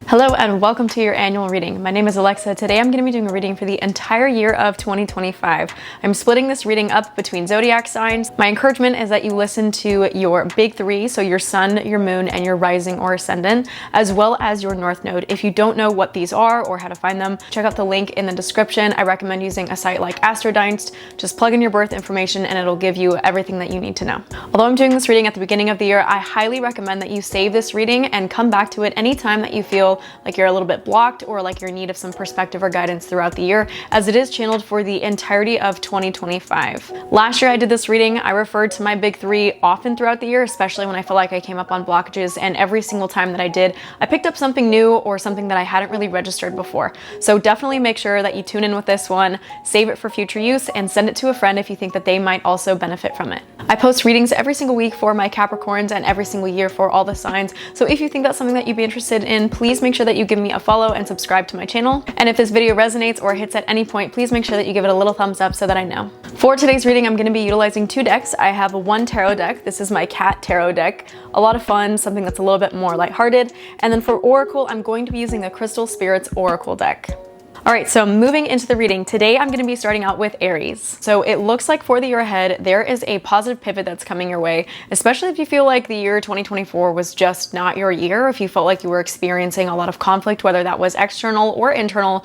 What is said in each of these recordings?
Hello and welcome to your annual reading. My name is Alexa. Today I'm going to be doing a reading for the entire year of 2025. I'm splitting this reading up between zodiac signs. My encouragement is that you listen to your big three, so your sun, your moon, and your rising or ascendant, as well as your north node. If you don't know what these are or how to find them, check out the link in the description. I recommend using a site like Astrodynst. Just plug in your birth information and it'll give you everything that you need to know. Although I'm doing this reading at the beginning of the year, I highly recommend that you save this reading and come back to it anytime that you feel like you're a little bit blocked or like you're in need of some perspective or guidance throughout the year, as it is channeled for the entirety of 2025. Last year I did this reading, I referred to my big three often throughout the year, especially when I feel like I came up on blockages, and every single time that I did, I picked up something new or something that I hadn't really registered before. So definitely make sure that you tune in with this one, save it for future use, and send it to a friend if you think that they might also benefit from it. I post readings every single week for my Capricorns and every single year for all the signs. So if you think that's something that you'd be interested in, please make sure that you give me a follow and subscribe to my channel. And if this video resonates or hits at any point, please make sure that you give it a little thumbs up so that I know. For today's reading, I'm going to be utilizing two decks. I have one tarot deck. This is my cat tarot deck. A lot of fun, something that's a little bit more lighthearted. And then for Oracle, I'm going to be using the Crystal Spirits Oracle deck. All right, so moving into the reading, today I'm going to be starting out with Aries. So it looks like for the year ahead, there is a positive pivot that's coming your way, especially if you feel like the year 2024 was just not your year, if you felt like you were experiencing a lot of conflict, whether that was external or internal.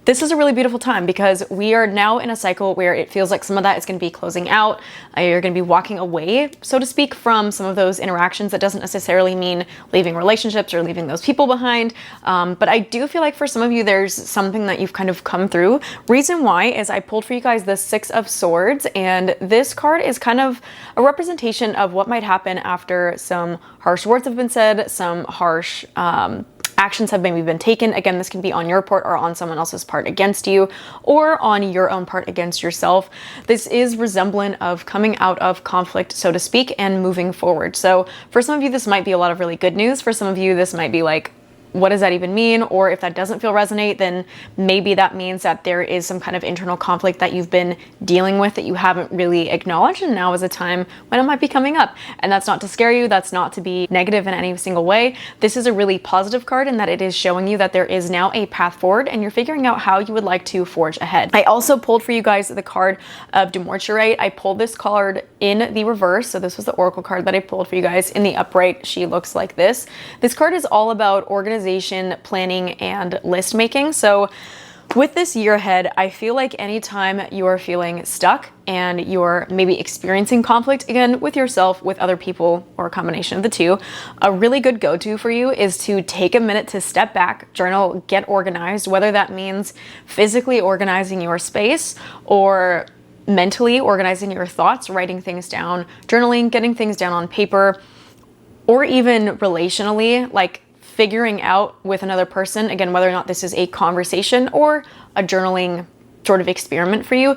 This is a really beautiful time because we are now in a cycle where it feels like some of that is going to be closing out. You're going to be walking away, so to speak, from some of those interactions. That doesn't necessarily mean leaving relationships or leaving those people behind. But I do feel like for some of you, there's something that you've kind of come through. Reason why is I pulled for you guys the Six of Swords, and this card is kind of a representation of what might happen after some harsh words have been said, some harsh actions have maybe been taken. Again, this can be on your part or on someone else's part against you, or on your own part against yourself. This is resemblant of coming out of conflict, so to speak, and moving forward. So for some of you, this might be a lot of really good news. For some of you, this might be like, what does that even mean? Or if that doesn't feel resonate, then maybe that means that there is some kind of internal conflict that you've been dealing with that you haven't really acknowledged, and now is a time when it might be coming up. And that's not to scare you, that's not to be negative in any single way. This is a really positive card in that it is showing you that there is now a path forward and you're figuring out how you would like to forge ahead. I also pulled for you guys the card of Demorturate. I pulled this card in the reverse, so this was the Oracle card that I pulled for you guys. In the upright, she looks like this. This card is all about organization, planning, and list making. So with this year ahead, I feel like anytime you're feeling stuck and you're maybe experiencing conflict, again, with yourself, with other people, or a combination of the two, a really good go-to for you is to take a minute to step back, journal, get organized, whether that means physically organizing your space or mentally organizing your thoughts, writing things down, journaling, getting things down on paper, or even relationally, like figuring out with another person, again, whether or not this is a conversation or a journaling sort of experiment for you,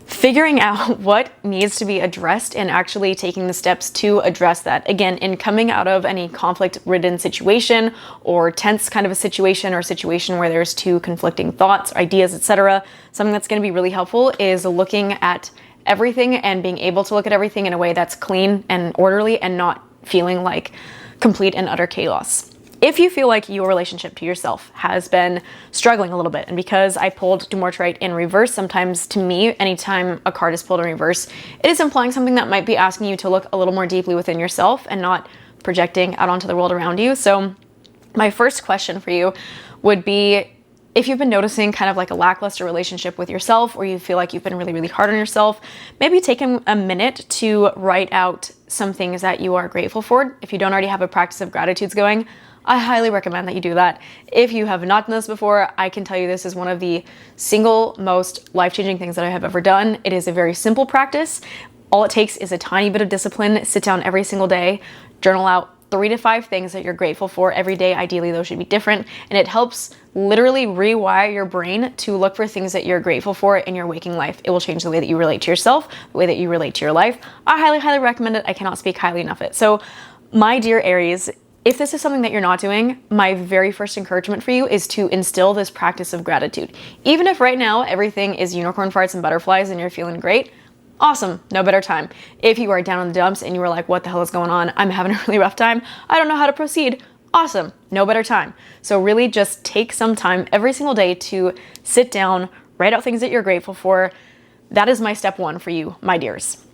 figuring out what needs to be addressed and actually taking the steps to address that. Again, in coming out of any conflict-ridden situation or tense kind of a situation or situation where there's two conflicting thoughts, ideas, etc., something that's going to be really helpful is looking at everything and being able to look at everything in a way that's clean and orderly and not feeling like complete and utter chaos. If you feel like your relationship to yourself has been struggling a little bit, and because I pulled Demorturate in reverse, sometimes to me, anytime a card is pulled in reverse, it is implying something that might be asking you to look a little more deeply within yourself and not projecting out onto the world around you. So my first question for you would be, if you've been noticing kind of like a lackluster relationship with yourself, or you feel like you've been really, really hard on yourself, maybe take a minute to write out some things that you are grateful for. If you don't already have a practice of gratitudes going, I highly recommend that you do that. If you have not done this before, I can tell you this is one of the single most life-changing things that I have ever done. It is a very simple practice. All it takes is a tiny bit of discipline. Sit down every single day, journal out 3 to 5 things that you're grateful for every day. Ideally, those should be different. And it helps literally rewire your brain to look for things that you're grateful for in your waking life. It will change the way that you relate to yourself, the way that you relate to your life. I highly, highly recommend it. I cannot speak highly enough of it. So my dear Aries, if this is something that you're not doing, my very first encouragement for you is to instill this practice of gratitude. Even if right now everything is unicorn farts and butterflies and you're feeling great, awesome, no better time. If you are down in the dumps and you are like, what the hell is going on? I'm having a really rough time. I don't know how to proceed. Awesome, no better time. So really just take some time every single day to sit down, write out things that you're grateful for. That is my step one for you, my dears.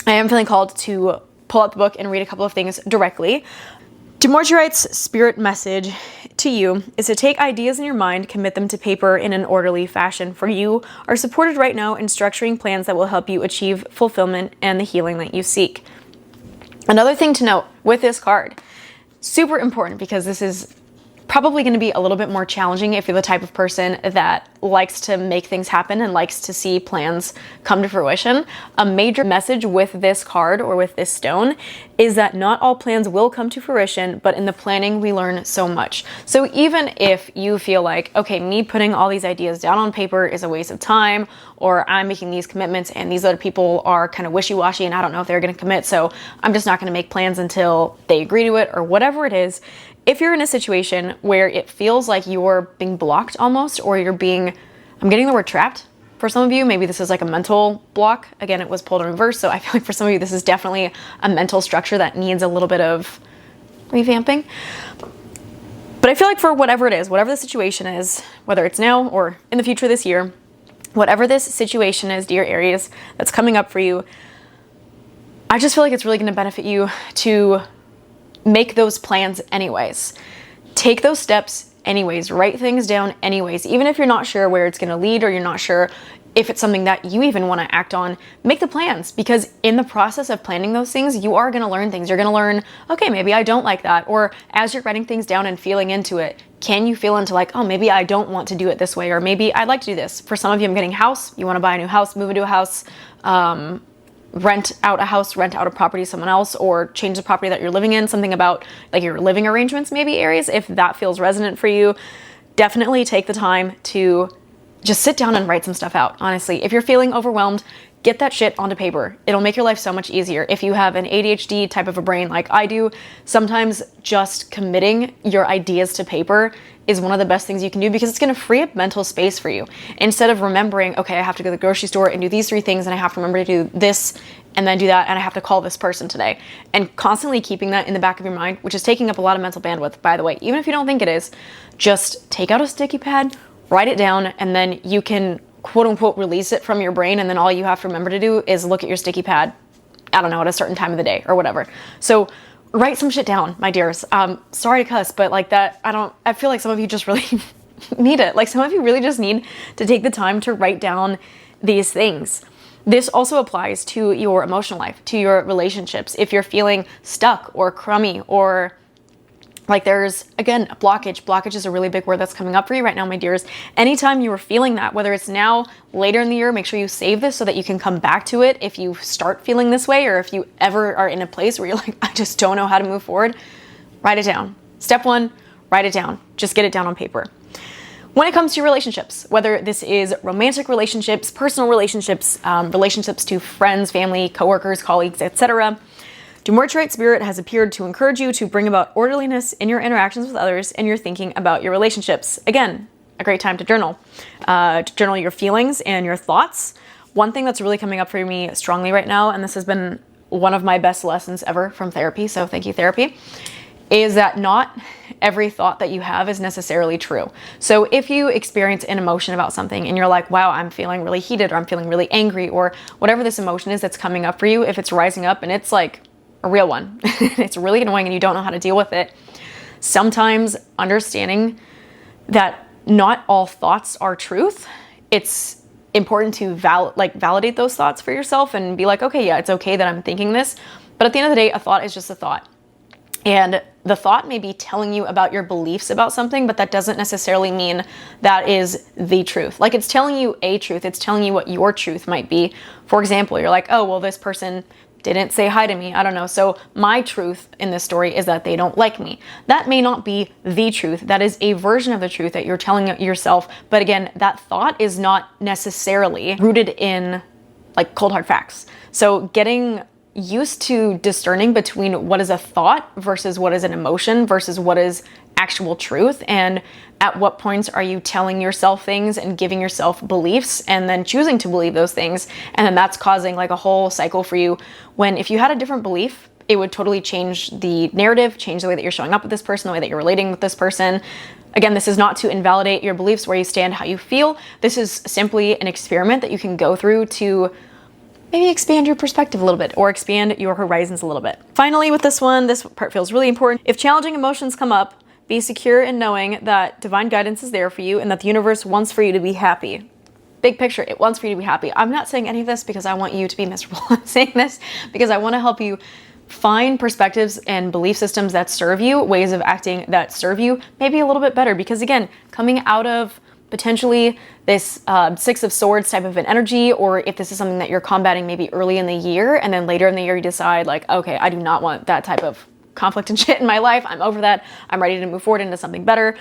I am feeling called to pull out the book and read a couple of things directly. Dumortierite's spirit message to you is to take ideas in your mind, commit them to paper in an orderly fashion. For you are supported right now in structuring plans that will help you achieve fulfillment and the healing that you seek. Another thing to note with this card, super important, because this is probably going to be a little bit more challenging if you're the type of person that likes to make things happen and likes to see plans come to fruition. A major message with this card or with this stone is that not all plans will come to fruition, but in the planning we learn so much. So even if you feel like, okay, me putting all these ideas down on paper is a waste of time, or I'm making these commitments and these other people are kind of wishy-washy and I don't know if they're going to commit, so I'm just not going to make plans until they agree to it, or whatever it is. If you're in a situation where it feels like you're being blocked almost, or you're being, I'm getting the word trapped for some of you, maybe this is like a mental block. Again, it was pulled in reverse, so I feel like for some of you, this is definitely a mental structure that needs a little bit of revamping. But I feel like for whatever it is, whatever the situation is, whether it's now or in the future this year, whatever this situation is, dear Aries, that's coming up for you, I just feel like it's really going to benefit you to make those plans anyways. Take those steps anyways. Write things down anyways. Even if you're not sure where it's going to lead, or you're not sure if it's something that you even want to act on, make the plans, because in the process of planning those things, you are going to learn things. You're going to learn, okay, maybe I don't like that. Or as you're writing things down and feeling into it, can you feel into like, oh, maybe I don't want to do it this way, or maybe I'd like to do this. For some of you, I'm getting a house. You want to buy a new house, move into a house, rent out a house, rent out a property to someone else, or change the property that you're living in. Something about like your living arrangements, maybe, Aries. If that feels resonant for you, definitely take the time to just sit down and write some stuff out. Honestly, if you're feeling overwhelmed, get that shit onto paper. It'll make your life so much easier. If you have an ADHD type of a brain like I do, sometimes just committing your ideas to paper is one of the best things you can do, because it's going to free up mental space for you. Instead of remembering, okay, I have to go to the grocery store and do these 3 things, and I have to remember to do this and then do that, and I have to call this person today. And constantly keeping that in the back of your mind, which is taking up a lot of mental bandwidth, by the way. Even if you don't think it is, just take out a sticky pad, write it down, and then you can quote unquote release it from your brain, and then all you have to remember to do is look at your sticky pad, I don't know, at a certain time of the day or whatever. So write some shit down, my dears. Sorry to cuss, but like that, I feel like some of you just really need it. Like some of you really just need to take the time to write down these things. This also applies to your emotional life, to your relationships. If you're feeling stuck or crummy, or like there's, again, a blockage is a really big word that's coming up for you right now, my dears. Anytime you are feeling that, whether it's now, later in the year, make sure you save this so that you can come back to it if you start feeling this way, or if you ever are in a place where you're like, I just don't know how to move forward. Write it down. Step 1, write it down. Just get it down on paper. When it comes to your relationships, whether this is romantic relationships, personal relationships, relationships to friends, family, coworkers, colleagues, etc., Dumortierite spirit has appeared to encourage you to bring about orderliness in your interactions with others and your thinking about your relationships. Again, a great time to journal. Journal your feelings and your thoughts. One thing that's really coming up for me strongly right now, and this has been one of my best lessons ever from therapy, so thank you, therapy, is that not every thought that you have is necessarily true. So if you experience an emotion about something and you're like, wow, I'm feeling really heated, or I'm feeling really angry, or whatever this emotion is that's coming up for you, if it's rising up and it's like a real one, it's really annoying and you don't know how to deal with it, sometimes understanding that not all thoughts are truth, it's important to validate those thoughts for yourself and be like, okay, yeah, it's okay that I'm thinking this. But at the end of the day, a thought is just a thought. And the thought may be telling you about your beliefs about something, but that doesn't necessarily mean that is the truth. Like, it's telling you a truth. It's telling you what your truth might be. For example, you're like, oh, well, this person didn't say hi to me. I don't know. So my truth in this story is that they don't like me. That may not be the truth. That is a version of the truth that you're telling yourself. But again, that thought is not necessarily rooted in like cold hard facts. So getting used to discerning between what is a thought versus what is an emotion versus what is actual truth, and at what points are you telling yourself things and giving yourself beliefs and then choosing to believe those things, and then that's causing like a whole cycle for you when if you had a different belief it would totally change the narrative, change the way that you're showing up with this person, the way that you're relating with this person. Again, this is not to invalidate your beliefs, where you stand, how you feel. This is simply an experiment that you can go through to maybe expand your perspective a little bit or expand your horizons a little bit. Finally, with this one, this part feels really important. If challenging emotions come up, be secure in knowing that divine guidance is there for you and that the universe wants for you to be happy. Big picture, it wants for you to be happy. I'm not saying any of this because I want you to be miserable. I'm saying this because I want to help you find perspectives and belief systems that serve you, ways of acting that serve you, maybe a little bit better. Because again, coming out of potentially this Six of Swords type of an energy, or if this is something that you're combating maybe early in the year, and then later in the year you decide like, okay, I do not want that type of conflict and shit in my life. I'm over that. I'm ready to move forward into something better.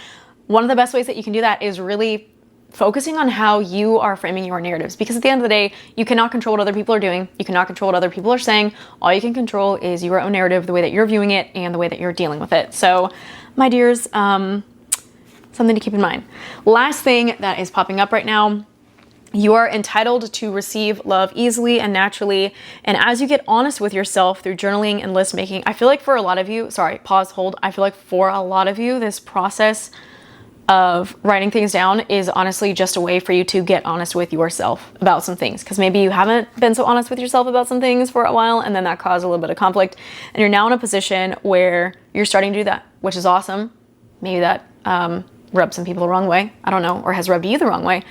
One of the best ways that you can do that is really focusing on how you are framing your narratives, because at the end of the day, you cannot control what other people are doing. You cannot control what other people are saying. All you can control is your own narrative, the way that you're viewing it and the way that you're dealing with it. So, my dears, something to keep in mind. Last thing that is popping up right now, you are entitled to receive love easily and naturally. And as you get honest with yourself through journaling and list making, I feel like for a lot of you, sorry, pause, hold. I feel like for a lot of you, this process of writing things down is honestly just a way for you to get honest with yourself about some things, because maybe you haven't been so honest with yourself about some things for a while, and then that caused a little bit of conflict, and you're now in a position where you're starting to do that, which is awesome. Maybe that rubbed some people the wrong way, I don't know, or has rubbed you the wrong way,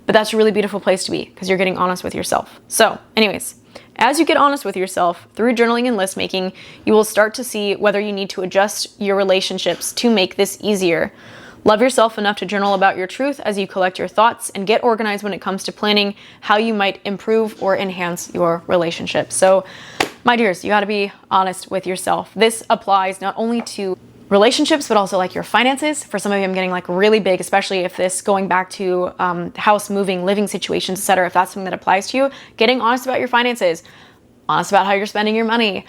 but that's a really beautiful place to be because you're getting honest with yourself. So anyways, as you get honest with yourself through journaling and list making, you will start to see whether you need to adjust your relationships to make this easier. Love yourself enough to journal about your truth as you collect your thoughts, and get organized when it comes to planning how you might improve or enhance your relationship. So, my dears, you gotta be honest with yourself. This applies not only to relationships, but also like your finances. For some of you, I'm getting like really big, especially if this going back to house moving, living situations, etc. If that's something that applies to you, getting honest about your finances, honest about how you're spending your money.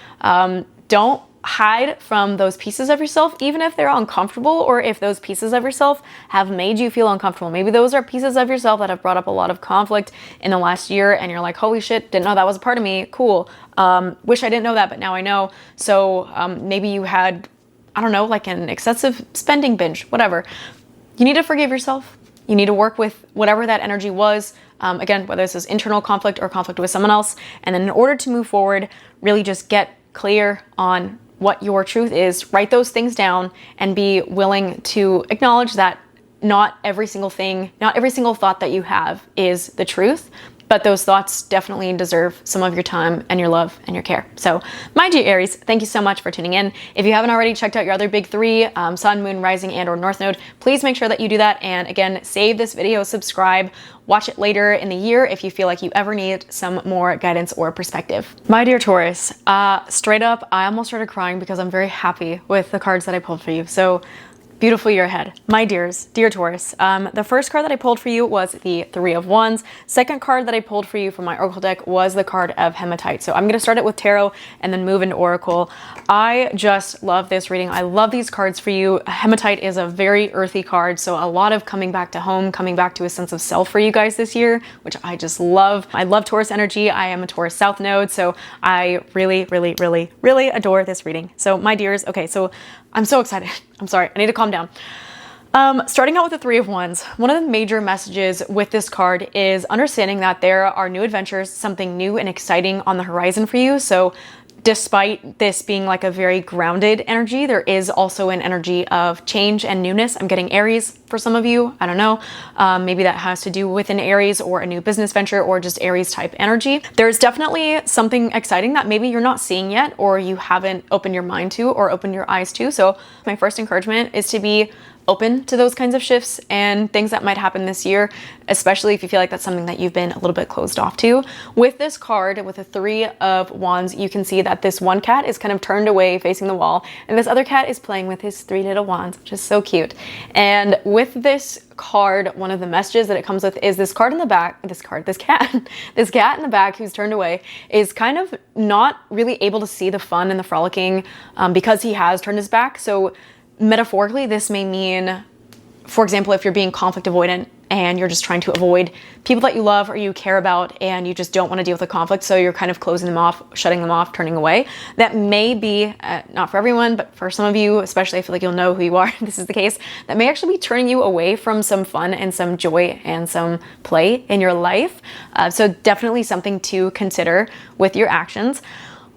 Don't hide from those pieces of yourself, even if they're uncomfortable, or if those pieces of yourself have made you feel uncomfortable. Maybe those are pieces of yourself that have brought up a lot of conflict in the last year, and you're like, holy shit, didn't know that was a part of me. Cool. Wish I didn't know that, but now I know. So maybe you had, I don't know, like an excessive spending binge, whatever. You need to forgive yourself. You need to work with whatever that energy was. Again, whether this is internal conflict or conflict with someone else. And then in order to move forward, really just get clear on what your truth is, write those things down, and be willing to acknowledge that not every single thing, not every single thought that you have is the truth, but those thoughts definitely deserve some of your time and your love and your care. So, my dear Aries, thank you so much for tuning in. If you haven't already checked out your other big three, Sun, Moon, Rising, and or North Node, please make sure that you do that. And again, save this video, subscribe, watch it later in the year if you feel like you ever need some more guidance or perspective. My dear Taurus, straight up, I almost started crying because I'm very happy with the cards that I pulled for you. So, beautiful year ahead. My dears, dear Taurus, the first card that I pulled for you was the Three of Wands. Second card that I pulled for you from my Oracle deck was the card of Hematite. So I'm going to start it with Tarot and then move into Oracle. I just love this reading. I love these cards for you. Hematite is a very earthy card, so a lot of coming back to home, coming back to a sense of self for you guys this year, which I just love. I love Taurus energy. I am a Taurus South node, so I really, really, really, really adore this reading. So my dears, okay, so I'm so excited. I'm sorry, I need to calm down. Starting out with the Three of Wands, one of the major messages with this card is understanding that there are new adventures, something new and exciting on the horizon for you. So despite this being like a very grounded energy, there is also an energy of change and newness. I'm getting Aries for some of you. I don't know. Maybe that has to do with an Aries or a new business venture or just Aries type energy. There's definitely something exciting that maybe you're not seeing yet, or you haven't opened your mind to or opened your eyes to. So my first encouragement is to be open to those kinds of shifts and things that might happen this year, especially if you feel like that's something that you've been a little bit closed off to. With this card, with the Three of Wands, you can see that this one cat is kind of turned away facing the wall, and this other cat is playing with his three little wands, which is so cute. And with this card, one of the messages that it comes with is this card in the back, this cat in the back who's turned away is kind of not really able to see the fun and the frolicking because he has turned his back. So metaphorically, this may mean, for example, if you're being conflict avoidant and you're just trying to avoid people that you love or you care about, and you just don't want to deal with the conflict, so you're kind of closing them off, shutting them off, turning away. That may be, not for everyone, but for some of you, especially I feel like you'll know who you are, this is the case, that may actually be turning you away from some fun and some joy and some play in your life. So definitely something to consider with your actions.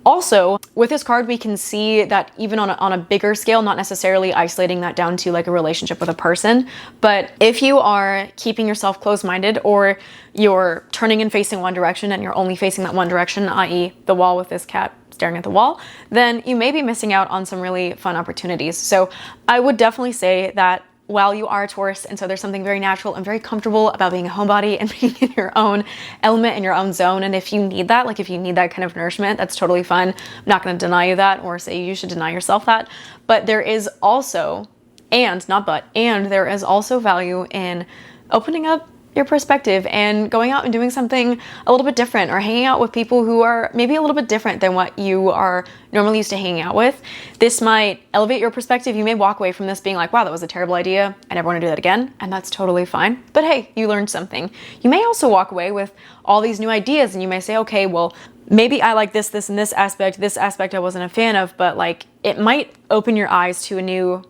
Also, with this card, we can see that even on a bigger scale, not necessarily isolating that down to like a relationship with a person, but if you are keeping yourself closed-minded, or you're turning and facing one direction and you're only facing that one direction, i.e. the wall with this cat staring at the wall, then you may be missing out on some really fun opportunities. So I would definitely say that while you are a Taurus, and so there's something very natural and very comfortable about being a homebody and being in your own element, in your own zone. And if you need that, like if you need that kind of nourishment, that's totally fun. I'm not going to deny you that or say you should deny yourself that. But there is also, and there is also value in opening up your perspective and going out and doing something a little bit different, or hanging out with people who are maybe a little bit different than what you are normally used to hanging out with. This might elevate your perspective. You may walk away from this being like, wow, that was a terrible idea. I never want to do that again. And that's totally fine. But hey, you learned something. You may also walk away with all these new ideas, and you may say, okay, well, maybe I like this, and this aspect I wasn't a fan of, but like it might open your eyes to a new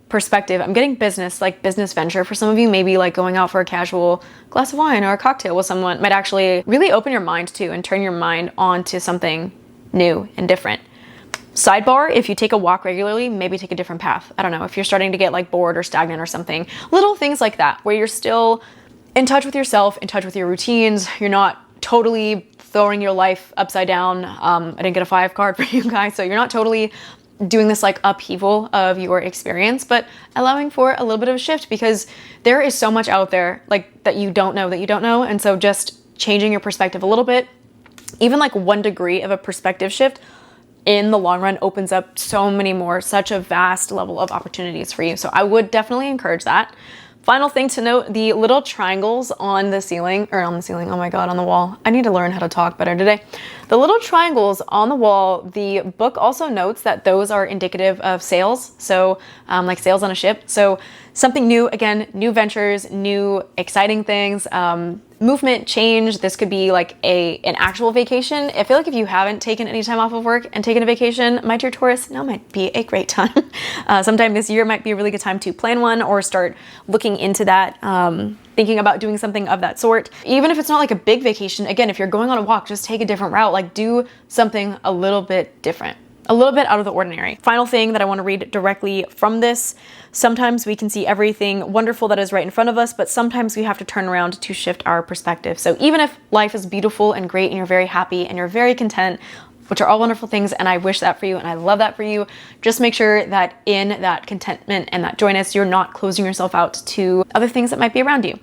perspective. I'm getting business venture for some of you. Maybe like going out for a casual glass of wine or a cocktail with someone might actually really open your mind to and turn your mind on to something new and different. Sidebar, if you take a walk regularly, maybe take a different path. I don't know, if you're starting to get like bored or stagnant or something, little things like that, where you're still in touch with yourself, in touch with your routines. You're not totally throwing your life upside down. I didn't get a 5 card for you guys, so you're not totally doing this like upheaval of your experience, but allowing for a little bit of a shift, because there is so much out there like that you don't know. And so just changing your perspective a little bit, even like 1 degree of a perspective shift in the long run, opens up so many more, such a vast level of opportunities for you. So I would definitely encourage that. Final thing to note, the little triangles on the ceiling, oh my God, on the wall. I need to learn how to talk better today. The little triangles on the wall, the book also notes that those are indicative of sails. So like sails on a ship. So something new, again, new ventures, new exciting things, movement, change. This could be like an actual vacation. I feel like if you haven't taken any time off of work and taken a vacation, my dear Taurus, now might be a great time. Sometime this year might be a really good time to plan one or start looking into that, thinking about doing something of that sort. Even if it's not like a big vacation, again, if you're going on a walk, just take a different route, like do something a little bit different, a little bit out of the ordinary. Final thing that I want to read directly from this. Sometimes we can see everything wonderful that is right in front of us, but sometimes we have to turn around to shift our perspective. So even if life is beautiful and great and you're very happy and you're very content, which are all wonderful things, and I wish that for you and I love that for you, just make sure that in that contentment and that joyness, you're not closing yourself out to other things that might be around you.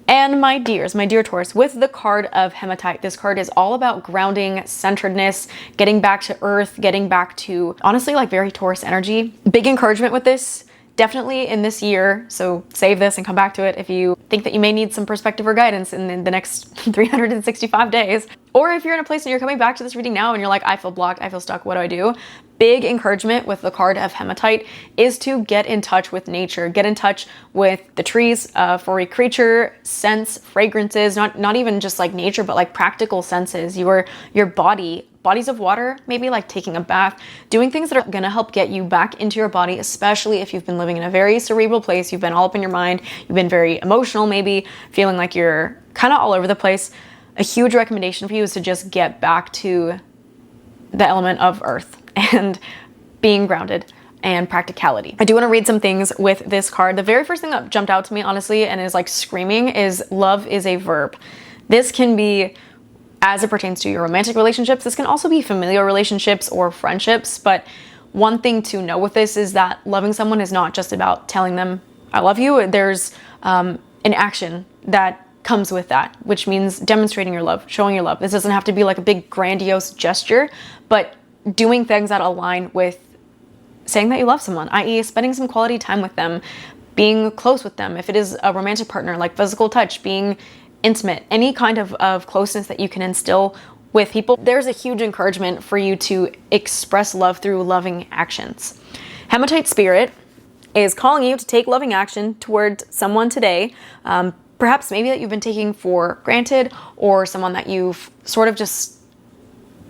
And my dears, my dear Taurus, with the card of Hematite, this card is all about grounding, centeredness, getting back to earth, getting back to, honestly, like very Taurus energy. Big encouragement with this, definitely in this year. So save this and come back to it if you think that you may need some perspective or guidance in the next 365 days. Or if you're in a place and you're coming back to this reading now and you're like, I feel blocked, I feel stuck, what do I do? Big encouragement with the card of Hematite is to get in touch with nature, get in touch with the trees, furry creature, scents, fragrances, not even just like nature, but like practical senses, your body, bodies of water, maybe like taking a bath, doing things that are gonna help get you back into your body, especially if you've been living in a very cerebral place, you've been all up in your mind, you've been very emotional, maybe feeling like you're kind of all over the place. A huge recommendation for you is to just get back to the element of earth and being grounded and practicality. I do want to read some things with this card. The very first thing that jumped out to me, honestly, and is like screaming, is love is a verb. This can be, as it pertains to your romantic relationships, this can also be familial relationships or friendships. But one thing to know with this is that loving someone is not just about telling them, I love you. There's an action that comes with that, which means demonstrating your love, showing your love. This doesn't have to be like a big grandiose gesture, but doing things that align with saying that you love someone, i.e. spending some quality time with them, being close with them. If it is a romantic partner, like physical touch, being intimate, any kind of closeness that you can instill with people, there's a huge encouragement for you to express love through loving actions. Hematite spirit is calling you to take loving action towards someone today. perhaps maybe that you've been taking for granted, or someone that you've sort of just,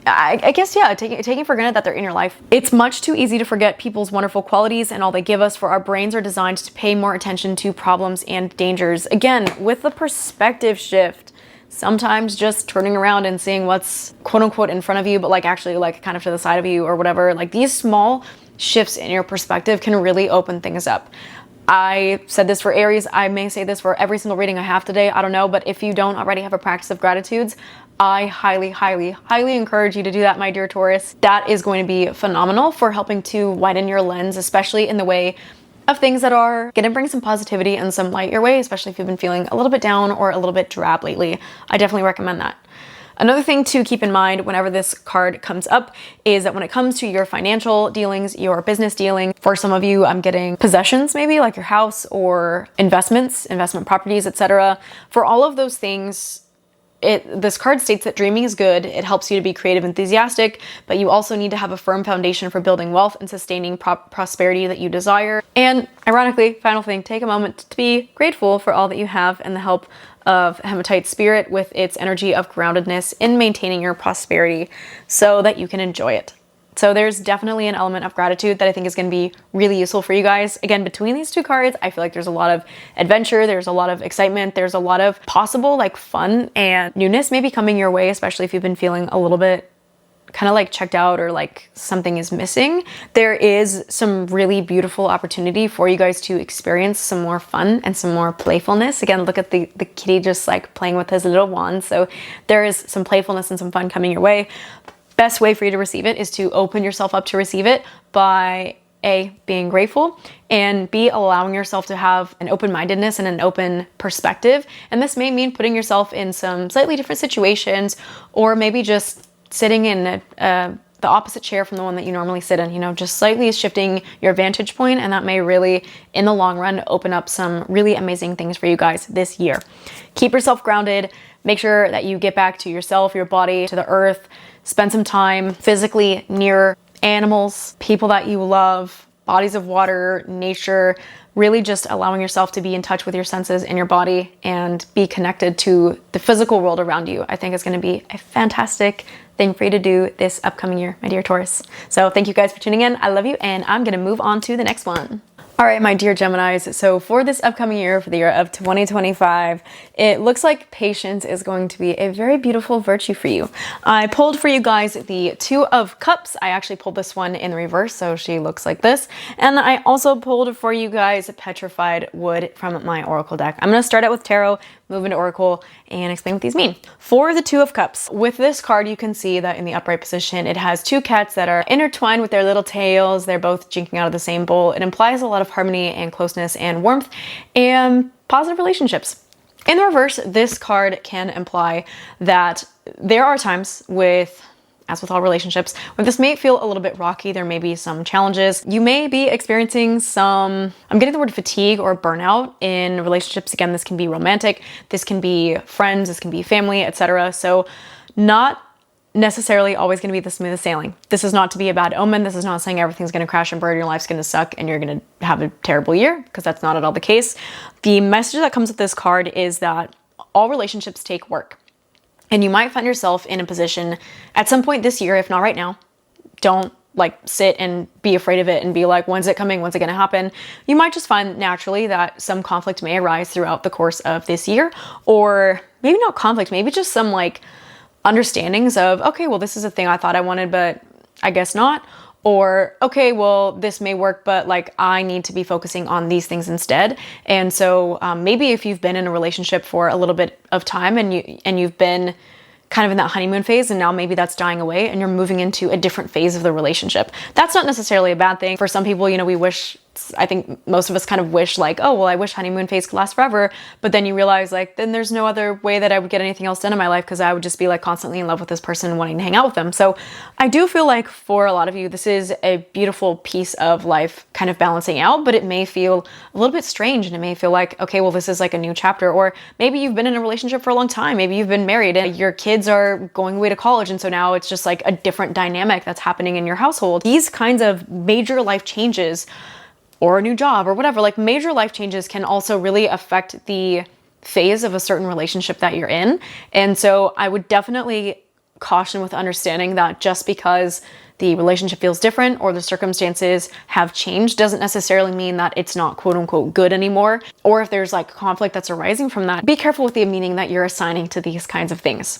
I guess, yeah, taking for granted that they're in your life. It's much too easy to forget people's wonderful qualities and all they give us, for our brains are designed to pay more attention to problems and dangers. Again, with the perspective shift, sometimes just turning around and seeing what's quote unquote in front of you, but like actually like kind of to the side of you or whatever, like these small shifts in your perspective can really open things up. I said this for Aries. I may say this for every single reading I have today. I don't know, but if you don't already have a practice of gratitudes, I highly, highly, highly encourage you to do that, my dear Taurus. That is going to be phenomenal for helping to widen your lens, especially in the way of things that are gonna bring some positivity and some light your way, especially if you've been feeling a little bit down or a little bit drab lately. I definitely recommend that. Another thing to keep in mind whenever this card comes up is that when it comes to your financial dealings, your business dealings, for some of you, I'm getting possessions, maybe like your house or investments, investment properties, etc. For all of those things, this card states that dreaming is good. It helps you to be creative, enthusiastic, but you also need to have a firm foundation for building wealth and sustaining prosperity that you desire. And ironically, final thing, take a moment to be grateful for all that you have and the help of hematite spirit with its energy of groundedness in maintaining your prosperity so that you can enjoy it. So there's definitely an element of gratitude that I think is going to be really useful for you guys. Again, between these two cards, I feel like there's a lot of adventure, there's a lot of excitement, there's a lot of possible like fun and newness maybe coming your way, especially if you've been feeling a little bit kind of like checked out or like something is missing. There is some really beautiful opportunity for you guys to experience some more fun and some more playfulness. Again, look at the kitty just like playing with his little wand. So there is some playfulness and some fun coming your way. Best way for you to receive it is to open yourself up to receive it by A, being grateful, and B, allowing yourself to have an open-mindedness and an open perspective. And this may mean putting yourself in some slightly different situations, or maybe just sitting in the opposite chair from the one that you normally sit in, you know, just slightly shifting your vantage point, and that may really, in the long run, open up some really amazing things for you guys this year. Keep yourself grounded. Make sure that you get back to yourself, your body, to the earth. Spend some time physically near animals, people that you love, bodies of water, nature, really just allowing yourself to be in touch with your senses and your body and be connected to the physical world around you. I think it's going to be a fantastic thing for you to do this upcoming year, my dear Taurus. So thank you guys for tuning in. I love you, and I'm going to move on to the next one. All right, my dear Geminis, so for this upcoming year, for the year of 2025, it looks like patience is going to be a very beautiful virtue for you. I pulled for you guys the Two of Cups. I actually pulled this one in the reverse, so she looks like this. And I also pulled for you guys Petrified Wood from my Oracle deck. I'm going to start out with Tarot, move into Oracle, and explain what these mean. For the Two of Cups, with this card, you can see that in the upright position, it has two cats that are intertwined with their little tails. They're both drinking out of the same bowl. It implies a lot of harmony and closeness and warmth and positive relationships. In the reverse, this card can imply that there are times as with all relationships, when this may feel a little bit rocky, there may be some challenges. You may be experiencing some, I'm getting the word fatigue or burnout in relationships. Again, this can be romantic, this can be friends, this can be family, etc. So not necessarily always going to be the smoothest sailing. This is not to be a bad omen. This is not saying everything's going to crash and burn, your life's going to suck, and you're going to have a terrible year, because that's not at all the case. The message that comes with this card is that all relationships take work. And you might find yourself in a position at some point this year, if not right now. Don't like sit and be afraid of it and be like, when's it coming? When's it going to happen? You might just find naturally that some conflict may arise throughout the course of this year, or maybe not conflict, maybe just some like understandings of, okay, well, this is a thing I thought I wanted, but I guess not. Or, okay, well, this may work, but like I need to be focusing on these things instead. And so maybe if you've been in a relationship for a little bit of time and you've been kind of in that honeymoon phase, and now maybe that's dying away and you're moving into a different phase of the relationship. That's not necessarily a bad thing. For some people, you know, we wish, I think most of us kind of wish like, oh, well, I wish honeymoon phase could last forever. But then you realize like, then there's no other way that I would get anything else done in my life, because I would just be like constantly in love with this person and wanting to hang out with them. So I do feel like for a lot of you, this is a beautiful piece of life kind of balancing out, but it may feel a little bit strange, and it may feel like, okay, well, this is like a new chapter. Or maybe you've been in a relationship for a long time. Maybe you've been married and your kids are going away to college. And so now it's just like a different dynamic that's happening in your household. These kinds of major life changes, or a new job or whatever, like major life changes can also really affect the phase of a certain relationship that you're in. And so I would definitely caution with understanding that just because the relationship feels different or the circumstances have changed doesn't necessarily mean that it's not quote unquote good anymore. Or if there's like conflict that's arising from that, be careful with the meaning that you're assigning to these kinds of things.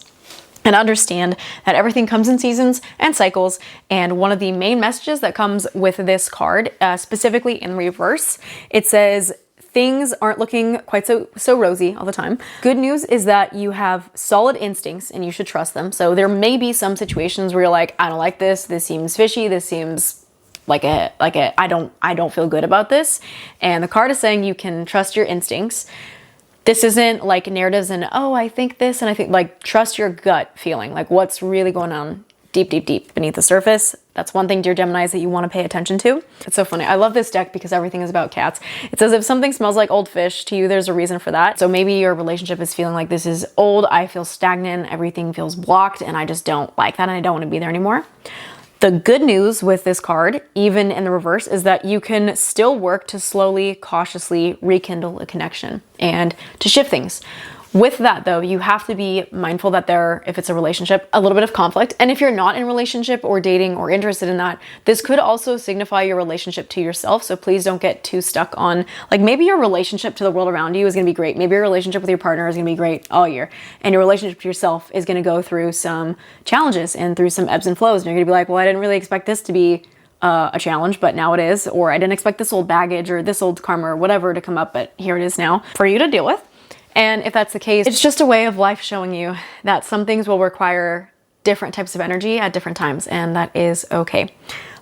And understand that everything comes in seasons and cycles. And one of the main messages that comes with this card, specifically in reverse, it says, things aren't looking quite so rosy all the time. Good news is that you have solid instincts and you should trust them. So there may be some situations where you're like, I don't like this. This seems fishy. This seems I don't feel good about this. And the card is saying you can trust your instincts. This isn't like narratives and, oh, I think this and I think, like, trust your gut feeling, like what's really going on deep beneath the surface. That's one thing, dear Geminis, that you want to pay attention to. It's so funny. I love this deck because everything is about cats. It says if something smells like old fish to you, there's a reason for that. So maybe your relationship is feeling like this is old, I feel stagnant, everything feels blocked, and I just don't like that and I don't want to be there anymore. The good news with this card, even in the reverse, is that you can still work to slowly, cautiously rekindle a connection and to shift things. With that though, you have to be mindful that if it's a relationship, a little bit of conflict. And if you're not in a relationship or dating or interested in that, this could also signify your relationship to yourself. So please don't get too stuck on, like, maybe your relationship to the world around you is gonna be great. Maybe your relationship with your partner is gonna be great all year. And your relationship to yourself is gonna go through some challenges and through some ebbs and flows. And you're gonna be like, well, I didn't really expect this to be a challenge, but now it is. Or I didn't expect this old baggage or this old karma or whatever to come up, but here it is now for you to deal with. And if that's the case, it's just a way of life showing you that some things will require different types of energy at different times, and that is okay.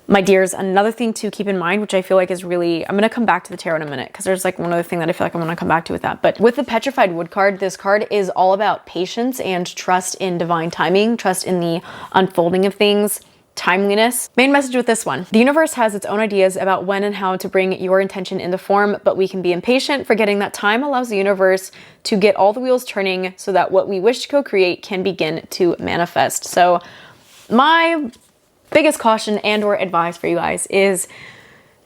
My dears, another thing to keep in mind, which I feel like is really, I'm gonna come back to the tarot in a minute, because there's like one other thing that I feel like I'm gonna come back to with that. But with the Petrified Wood card, this card is all about patience and trust in divine timing, trust in the unfolding of things, timeliness. Main message with this one: the universe has its own ideas about when and how to bring your intention into form, but we can be impatient, forgetting that time allows the universe to get all the wheels turning so that what we wish to co-create can begin to manifest. So my biggest caution and or advice for you guys is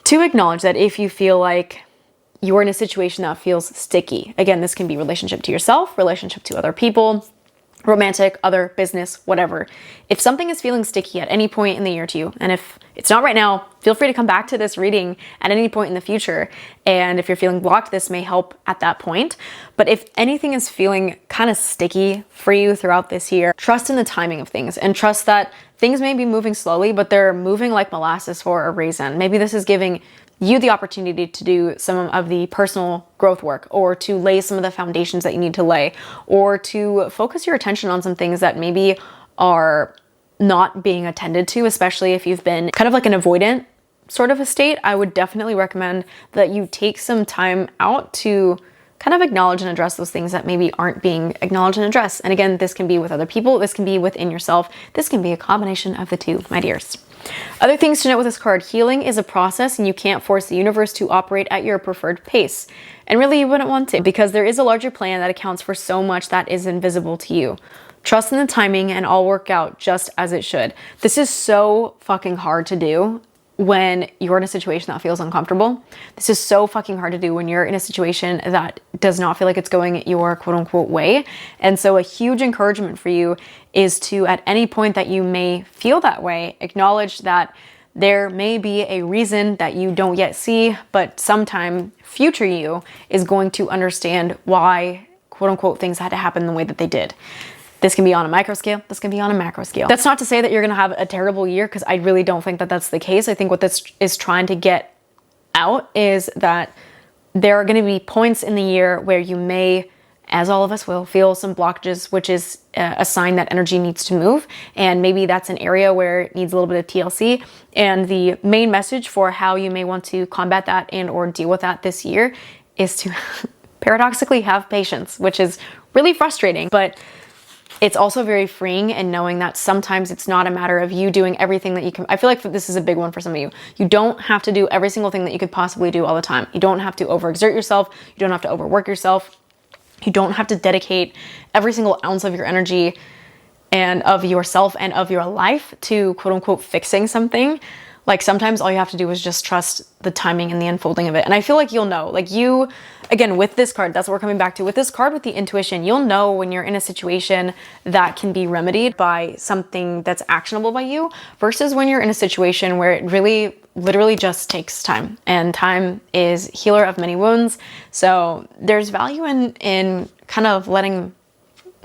to acknowledge that if you feel like you're in a situation that feels sticky, again, this can be relationship to yourself, relationship to other people, romantic, other, business, whatever. If something is feeling sticky at any point in the year to you, and if it's not right now, feel free to come back to this reading at any point in the future. And if you're feeling blocked, this may help at that point. But if anything is feeling kind of sticky for you throughout this year, trust in the timing of things and trust that things may be moving slowly, but they're moving like molasses for a reason. Maybe this is giving you the opportunity to do some of the personal growth work, or to lay some of the foundations that you need to lay, or to focus your attention on some things that maybe are not being attended to, especially if you've been kind of like an avoidant sort of a state. I would definitely recommend that you take some time out to kind of acknowledge and address those things that maybe aren't being acknowledged and addressed. And again, this can be with other people, this can be within yourself, this can be a combination of the two, my dears. Other things to note with this card: healing is a process and you can't force the universe to operate at your preferred pace. And really you wouldn't want to, because there is a larger plan that accounts for so much that is invisible to you. Trust in the timing and all work out just as it should. This is so fucking hard to do when you're in a situation that feels uncomfortable. This is so fucking hard to do when you're in a situation that does not feel like it's going your quote unquote way. And so a huge encouragement for you is to, at any point that you may feel that way, acknowledge that there may be a reason that you don't yet see, but sometime future you is going to understand why quote unquote things had to happen the way that they did. This can be on a micro scale, this can be on a macro scale. That's not to say that you're gonna have a terrible year, because I really don't think that that's the case. I think what this is trying to get out is that there are gonna be points in the year where you may, as all of us will, feel some blockages, which is a sign that energy needs to move. And maybe that's an area where it needs a little bit of TLC. And the main message for how you may want to combat that and or deal with that this year is to paradoxically have patience, which is really frustrating, but it's also very freeing in knowing that sometimes it's not a matter of you doing everything that you can. I feel like this is a big one for some of you. You don't have to do every single thing that you could possibly do all the time. You don't have to overexert yourself. You don't have to overwork yourself. You don't have to dedicate every single ounce of your energy and of yourself and of your life to quote unquote fixing something. Like sometimes all you have to do is just trust the timing and the unfolding of it. And I feel like you'll know, like you, again, with this card, that's what we're coming back to. With this card, with the intuition, you'll know when you're in a situation that can be remedied by something that's actionable by you versus when you're in a situation where it really literally just takes time, and time is healer of many wounds. So there's value in kind of letting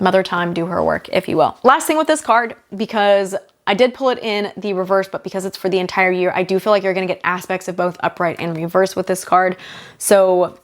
Mother Time do her work, if you will. Last thing with this card, because I did pull it in the reverse, but because it's for the entire year, I do feel like you're going to get aspects of both upright and reverse with this card. So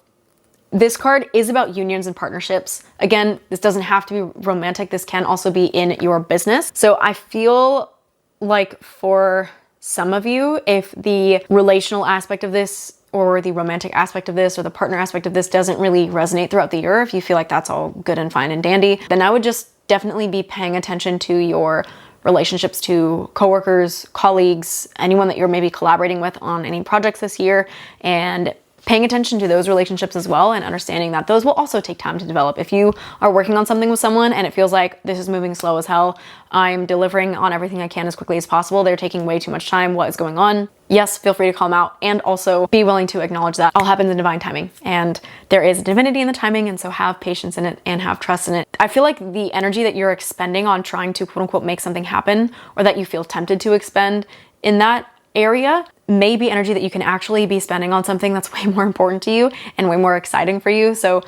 this card is about unions and partnerships. Again, this doesn't have to be romantic. This can also be in your business. So I feel like for some of you, if the relational aspect of this or the romantic aspect of this or the partner aspect of this doesn't really resonate throughout the year, if you feel like that's all good and fine and dandy, then I would just definitely be paying attention to your relationships to coworkers, colleagues, anyone that you're maybe collaborating with on any projects this year, and paying attention to those relationships as well, and understanding that those will also take time to develop. If you are working on something with someone and it feels like this is moving slow as hell, I'm delivering on everything I can as quickly as possible, they're taking way too much time, what is going on? Yes, feel free to call them out, and also be willing to acknowledge that all happens in divine timing, and there is divinity in the timing, and so have patience in it and have trust in it. I feel like the energy that you're expending on trying to quote unquote make something happen, or that you feel tempted to expend in that area, may be energy that you can actually be spending on something that's way more important to you and way more exciting for you. So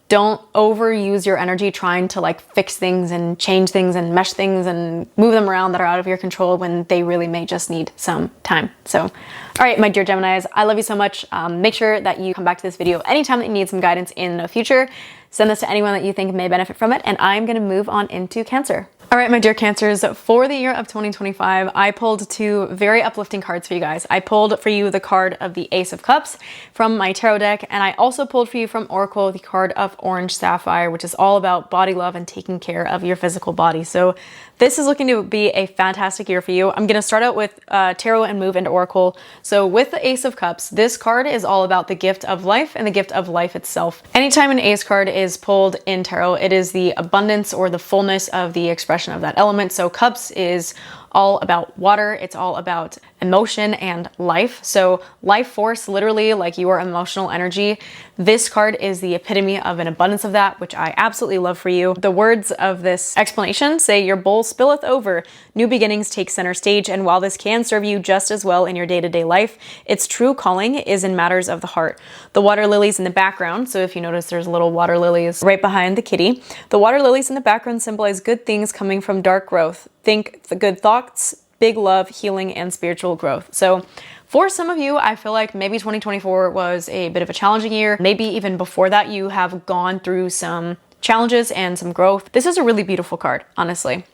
don't overuse your energy trying to like fix things and change things and mesh things and move them around that are out of your control when they really may just need some time. So, all right, my dear Geminis, I love you so much. Make sure that you come back to this video anytime that you need some guidance in the future. Send this to anyone that you think may benefit from it, and I'm gonna move on into Cancer. All right, my dear Cancers, for the year of 2025, I pulled two very uplifting cards for you guys. I pulled for you the card of the Ace of Cups from my tarot deck, and I also pulled for you from Oracle the card of Orange Sapphire, which is all about body love and taking care of your physical body. So this is looking to be a fantastic year for you. I'm gonna start out with tarot and move into Oracle. So with the Ace of Cups, this card is all about the gift of life and the gift of life itself. Anytime an Ace card is pulled in tarot, it is the abundance or the fullness of the expression of that element. So Cups is all about water. It's all about emotion and life. So life force, literally like your emotional energy. This card is the epitome of an abundance of that, which I absolutely love for you. The words of this explanation say, your bowl spilleth over, new beginnings take center stage, and while this can serve you just as well in your day-to-day life, its true calling is in matters of the heart. The water lilies in the background, so if you notice there's little water lilies right behind the kitty, the water lilies in the background symbolize good things coming from dark growth. Think the good thoughts, big love, healing, and spiritual growth. So for some of you, I feel like maybe 2024 was a bit of a challenging year. Maybe even before that, you have gone through some challenges and some growth. This is a really beautiful card, honestly.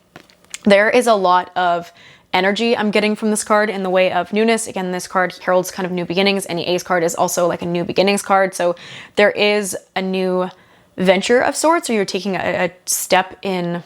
There is a lot of energy I'm getting from this card in the way of newness. Again, this card heralds kind of new beginnings, and the Ace card is also like a new beginnings card. So there is a new venture of sorts, or you're taking a step in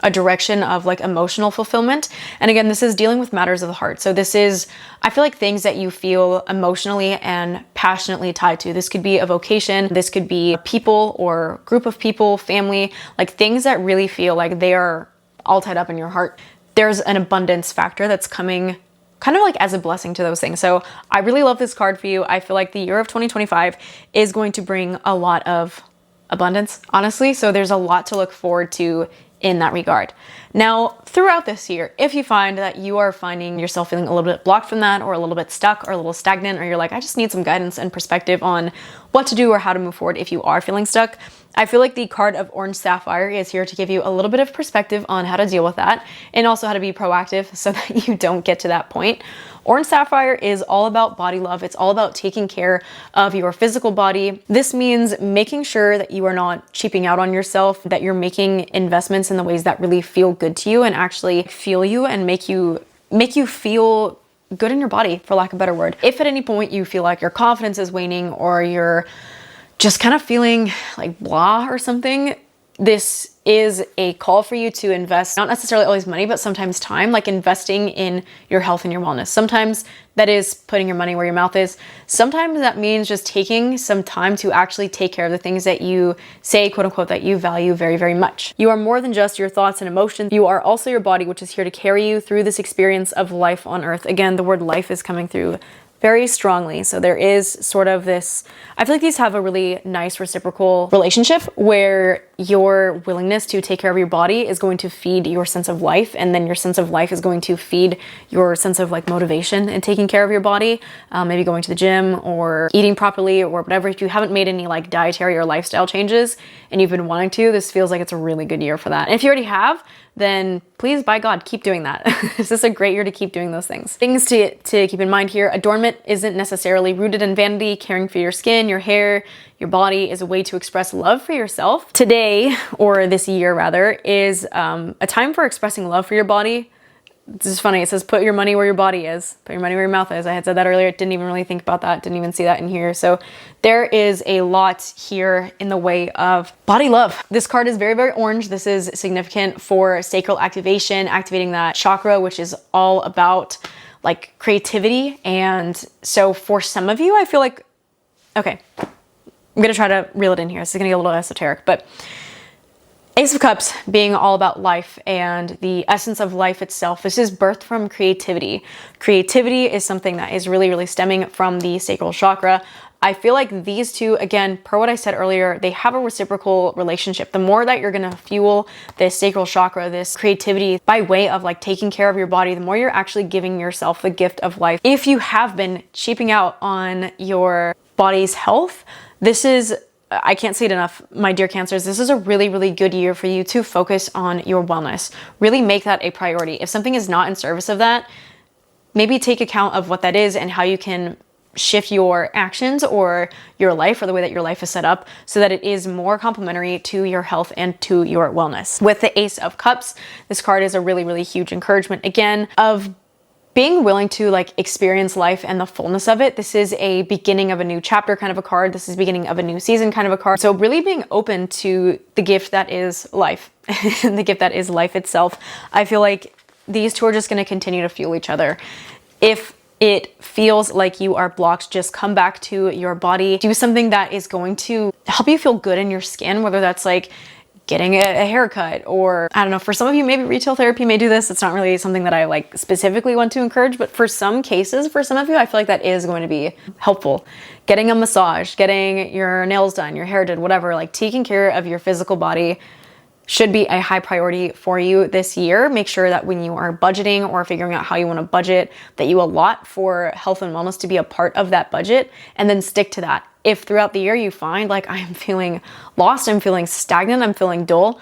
a direction of like emotional fulfillment. And again, this is dealing with matters of the heart. So this is, I feel like, things that you feel emotionally and passionately tied to. This could be a vocation, this could be people or group of people, family, like things that really feel like they are all tied up in your heart. There's an abundance factor that's coming kind of like as a blessing to those things. So I really love this card for you. I feel like the year of 2025 is going to bring a lot of abundance, honestly. So there's a lot to look forward to in that regard. Now, throughout this year, if you find that you are finding yourself feeling a little bit blocked from that, or a little bit stuck, or a little stagnant, or you're like, I just need some guidance and perspective on what to do or how to move forward if you are feeling stuck, I feel like the card of Orange Sapphire is here to give you a little bit of perspective on how to deal with that, and also how to be proactive so that you don't get to that point. Orange Sapphire is all about body love. It's all about taking care of your physical body. This means making sure that you are not cheaping out on yourself, that you're making investments in the ways that really feel good to you and actually feel you and make you feel good in your body, for lack of a better word. If at any point you feel like your confidence is waning, or you're just kind of feeling like blah or something, this is a call for you to invest, not necessarily always money, but sometimes time, like investing in your health and your wellness. Sometimes that is putting your money where your mouth is. Sometimes that means just taking some time to actually take care of the things that you say, quote unquote, that you value very, very much. You are more than just your thoughts and emotions. You are also your body, which is here to carry you through this experience of life on earth. Again, the word life is coming through very strongly. So there is sort of this, I feel like these have a really nice reciprocal relationship where your willingness to take care of your body is going to feed your sense of life, and then your sense of life is going to feed your sense of like motivation in taking care of your body, maybe going to the gym or eating properly or whatever. If you haven't made any like dietary or lifestyle changes and you've been wanting to, this feels like it's a really good year for that. And if you already have, then please, by God, keep doing that. This is a great year to keep doing those things. Things to keep in mind here: adornment isn't necessarily rooted in vanity. Caring for your skin, your hair, your body is a way to express love for yourself. Today, or this year rather, is a time for expressing love for your body. This is funny. It says, put your money where your body is. Put your money where your mouth is. I had said that earlier. Didn't even really think about that. Didn't even see that in here. So there is a lot here in the way of body love. This card is very, very orange. This is significant for sacral activation, activating that chakra, which is all about like creativity. And so for some of you, I feel like, okay, I'm going to try to reel it in here. This is going to get a little esoteric, but Ace of Cups being all about life and the essence of life itself. This is birthed from creativity. Creativity is something that is really, really stemming from the sacral chakra. I feel like these two, again, per what I said earlier, they have a reciprocal relationship. The more that you're gonna fuel this sacral chakra, this creativity by way of like taking care of your body, the more you're actually giving yourself the gift of life. If you have been cheaping out on your body's health, this is, I can't say it enough, my dear Cancers, this is a really, really good year for you to focus on your wellness. Really make that a priority. If something is not in service of that, maybe take account of what that is and how you can shift your actions or your life or the way that your life is set up so that it is more complementary to your health and to your wellness. With the Ace of Cups, this card is a really, really huge encouragement, again, of being willing to like experience life and the fullness of it. This is a beginning of a new chapter kind of a card. This is beginning of a new season kind of a card. So really being open to the gift that is life and the gift that is life itself. I feel like these two are just going to continue to fuel each other. If it feels like you are blocked, just come back to your body. Do something that is going to help you feel good in your skin, whether that's like getting a haircut, or I don't know, for some of you, maybe retail therapy may do this. It's not really something that I like specifically want to encourage, but for some cases, for some of you, I feel like that is going to be helpful. Getting a massage, getting your nails done, your hair done, whatever, like taking care of your physical body should be a high priority for you this year. Make sure that when you are budgeting or figuring out how you want to budget, that you allot for health and wellness to be a part of that budget, and then stick to that. If throughout the year you find like I am feeling lost, I'm feeling stagnant, I'm feeling dull,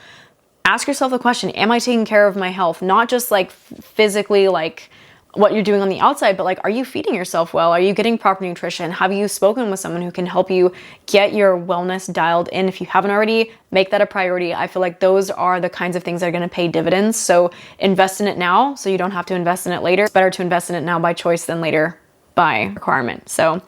ask yourself the question, am I taking care of my health? Not just like physically, like what you're doing on the outside, but like, are you feeding yourself well? Are you getting proper nutrition? Have you spoken with someone who can help you get your wellness dialed in? If you haven't already, make that a priority. I feel like those are the kinds of things that are going to pay dividends. So invest in it now so you don't have to invest in it later. It's better to invest in it now by choice than later by requirement. So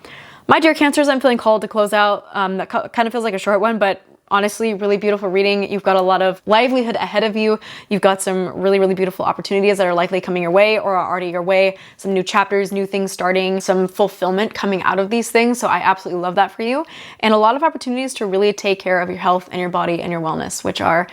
my dear Cancers, I'm feeling called to close out. That kind of feels like a short one, but honestly, really beautiful reading. You've got a lot of livelihood ahead of you. You've got some really, really beautiful opportunities that are likely coming your way or are already your way. Some new chapters, new things starting, some fulfillment coming out of these things. So I absolutely love that for you. And a lot of opportunities to really take care of your health and your body and your wellness, which are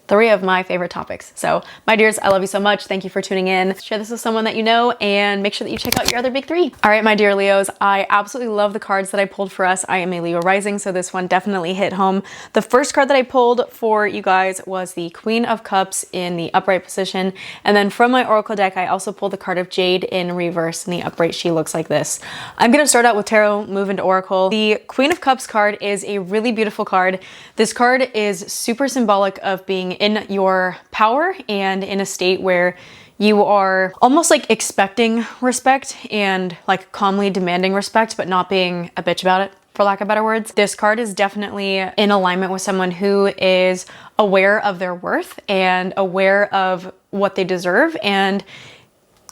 3 of my favorite topics. So my dears, I love you so much. Thank you for tuning in. Share this with someone that you know and make sure that you check out your other big 3. All right, my dear Leos, I absolutely love the cards that I pulled for us. I am a Leo rising, so this one definitely hit home. The first card that I pulled for you guys was the Queen of Cups in the upright position. And then from my Oracle deck, I also pulled the card of Jade in reverse. In the upright, she looks like this. I'm gonna start out with Tarot, move into Oracle. The Queen of Cups card is a really beautiful card. This card is super symbolic of being in your power and in a state where you are almost like expecting respect and like calmly demanding respect, but not being a bitch about it, for lack of better words. This card is definitely in alignment with someone who is aware of their worth and aware of what they deserve and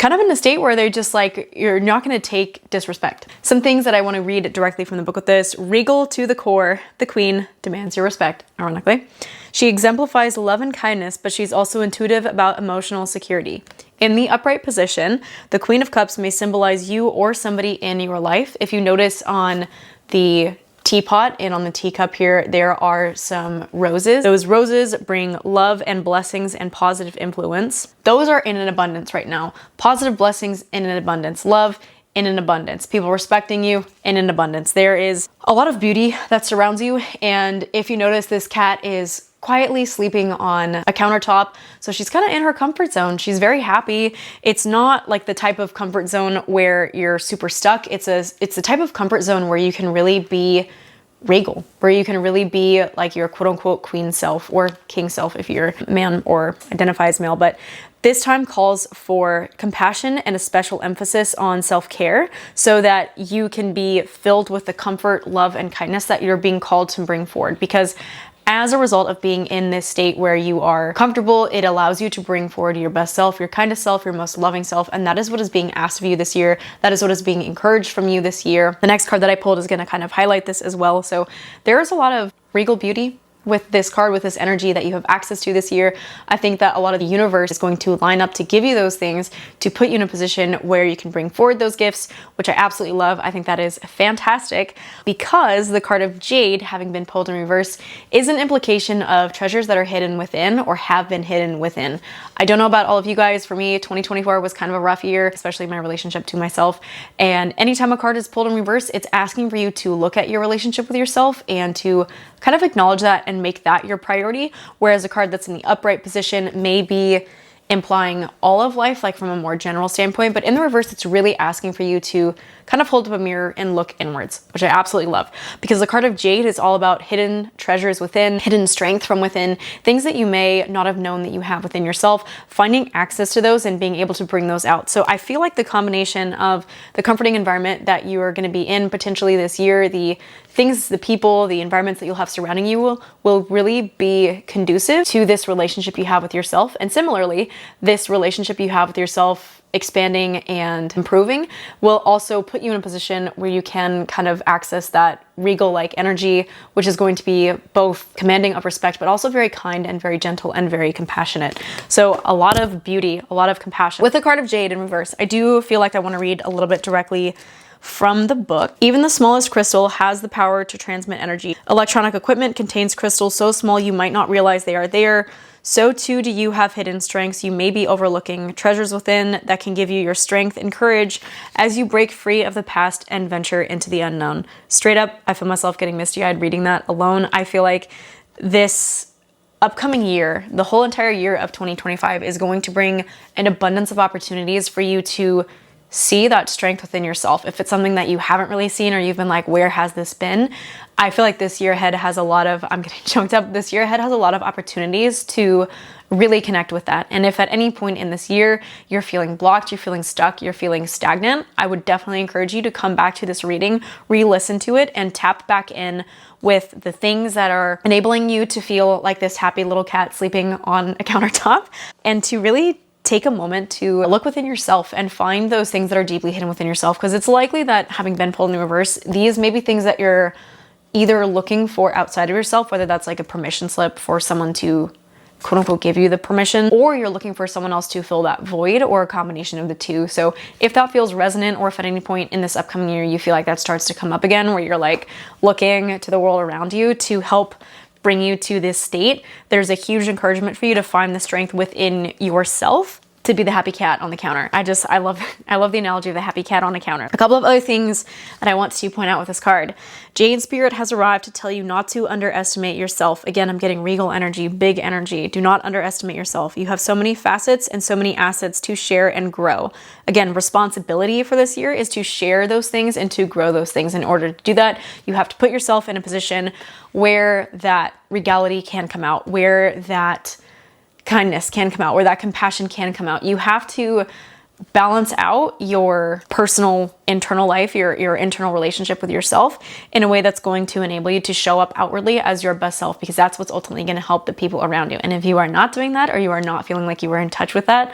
kind of in a state where they're just like, you're not going to take disrespect. Some things that I want to read directly from the book with this: regal to the core, the queen demands your respect, ironically. She exemplifies love and kindness, but she's also intuitive about emotional security. In the upright position, the Queen of Cups may symbolize you or somebody in your life. If you notice on the teapot and on the teacup here, there are some roses. Those roses bring love and blessings and positive influence. Those are in an abundance right now. Positive blessings in an abundance. Love in an abundance. People respecting you in an abundance. There is a lot of beauty that surrounds you. And if you notice, this cat is quietly sleeping on a countertop. So she's kind of in her comfort zone. She's very happy. It's not like the type of comfort zone where you're super stuck. It's the type of comfort zone where you can really be regal, where you can really be like your quote unquote queen self or king self if you're a man or identify as male. But this time calls for compassion and a special emphasis on self-care so that you can be filled with the comfort, love, and kindness that you're being called to bring forward. Because as a result of being in this state where you are comfortable, it allows you to bring forward your best self, your kindest self, your most loving self. And that is what is being asked of you this year. That is what is being encouraged from you this year. The next card that I pulled is going to kind of highlight this as well. So there is a lot of regal beauty with this card, with this energy that you have access to this year. I think that a lot of the universe is going to line up to give you those things, to put you in a position where you can bring forward those gifts, which I absolutely love. I think that is fantastic, because the card of Jade, having been pulled in reverse, is an implication of treasures that are hidden within or have been hidden within. I don't know about all of you guys. For me, 2024 was kind of a rough year, especially my relationship to myself. And anytime a card is pulled in reverse, it's asking for you to look at your relationship with yourself and to kind of acknowledge that and make that your priority. Whereas a card that's in the upright position may be implying all of life, like from a more general standpoint, but in the reverse, it's really asking for you to kind of hold up a mirror and look inwards, which I absolutely love, because the card of Jade is all about hidden treasures within, hidden strength from within, things that you may not have known that you have within yourself, finding access to those and being able to bring those out. So I feel like the combination of the comforting environment that you are going to be in potentially this year, the things, the people, the environments that you'll have surrounding you will really be conducive to this relationship you have with yourself. And similarly, this relationship you have with yourself expanding and improving will also put you in a position where you can kind of access that regal-like energy, which is going to be both commanding of respect, but also very kind and very gentle and very compassionate. So a lot of beauty, a lot of compassion. With the card of Jade in reverse, I do feel like I want to read a little bit directly from the book. Even the smallest crystal has the power to transmit energy. Electronic equipment contains crystals so small you might not realize they are there. So too do you have hidden strengths you may be overlooking, treasures within that can give you your strength and courage as you break free of the past and venture into the unknown. Straight up, I feel myself getting misty-eyed reading that alone. I feel like this upcoming year, the whole entire year of 2025, is going to bring an abundance of opportunities for you to see that strength within yourself. If it's something that you haven't really seen or you've been like, where has this been? I feel like this year ahead has a lot of, I'm getting choked up, this year ahead has a lot of opportunities to really connect with that. And if at any point in this year you're feeling blocked, you're feeling stuck, you're feeling stagnant, I would definitely encourage you to come back to this reading, re-listen to it, and tap back in with the things that are enabling you to feel like this happy little cat sleeping on a countertop, and to really take a moment to look within yourself and find those things that are deeply hidden within yourself, because it's likely that, having been pulled in reverse, these may be things that you're either looking for outside of yourself, whether that's like a permission slip for someone to quote unquote give you the permission, or you're looking for someone else to fill that void, or a combination of the two. So if that feels resonant, or if at any point in this upcoming year you feel like that starts to come up again, where you're like looking to the world around you to help bring you to this state, there's a huge encouragement for you to find the strength within yourself to be the happy cat on the counter. I love the analogy of the happy cat on a counter. A couple of other things that I want to point out with this card. Jade Spirit has arrived to tell you not to underestimate yourself. Again, I'm getting regal energy, big energy. Do not underestimate yourself. You have so many facets and so many assets to share and grow. Again, responsibility for this year is to share those things and to grow those things. In order to do that, you have to put yourself in a position where that regality can come out, where that kindness can come out, where that compassion can come out. You have to balance out your personal internal life, your internal relationship with yourself in a way that's going to enable you to show up outwardly as your best self, because that's what's ultimately going to help the people around you. And if you are not doing that, or you are not feeling like you are in touch with that,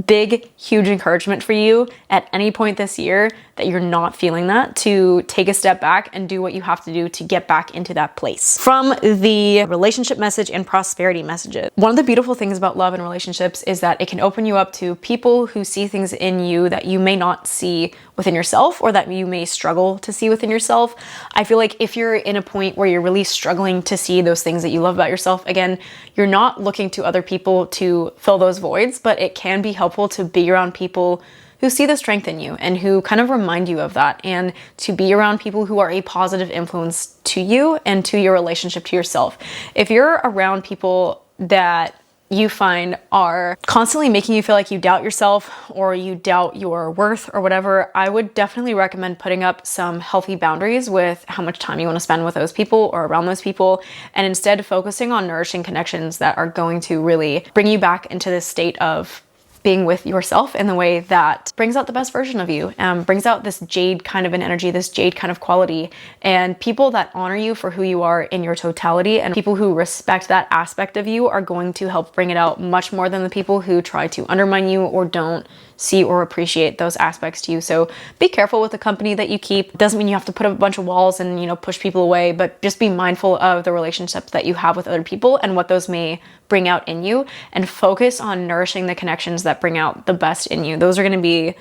big, huge encouragement for you at any point this year that you're not feeling that, to take a step back and do what you have to do to get back into that place. From the relationship message and prosperity messages, one of the beautiful things about love and relationships is that it can open you up to people who see things in you that you may not see within yourself, or that you may struggle to see within yourself. I feel like if you're in a point where you're really struggling to see those things that you love about yourself, again, you're not looking to other people to fill those voids, but it can be helpful to be around people who see the strength in you and who kind of remind you of that, and to be around people who are a positive influence to you and to your relationship to yourself. If you're around people that you find are constantly making you feel like you doubt yourself or you doubt your worth or whatever, I would definitely recommend putting up some healthy boundaries with how much time you want to spend with those people or around those people, and instead focusing on nourishing connections that are going to really bring you back into this state of being with yourself in the way that brings out the best version of you, brings out this jade kind of an energy, this jade kind of quality, and people that honor you for who you are in your totality, and people who respect that aspect of you are going to help bring it out much more than the people who try to undermine you or don't see or appreciate those aspects to you. So be careful with the company that you keep. It doesn't mean you have to put up a bunch of walls and, push people away, but just be mindful of the relationships that you have with other people and what those may bring out in you, and focus on nourishing the connections that bring out the best in you. Those are going to be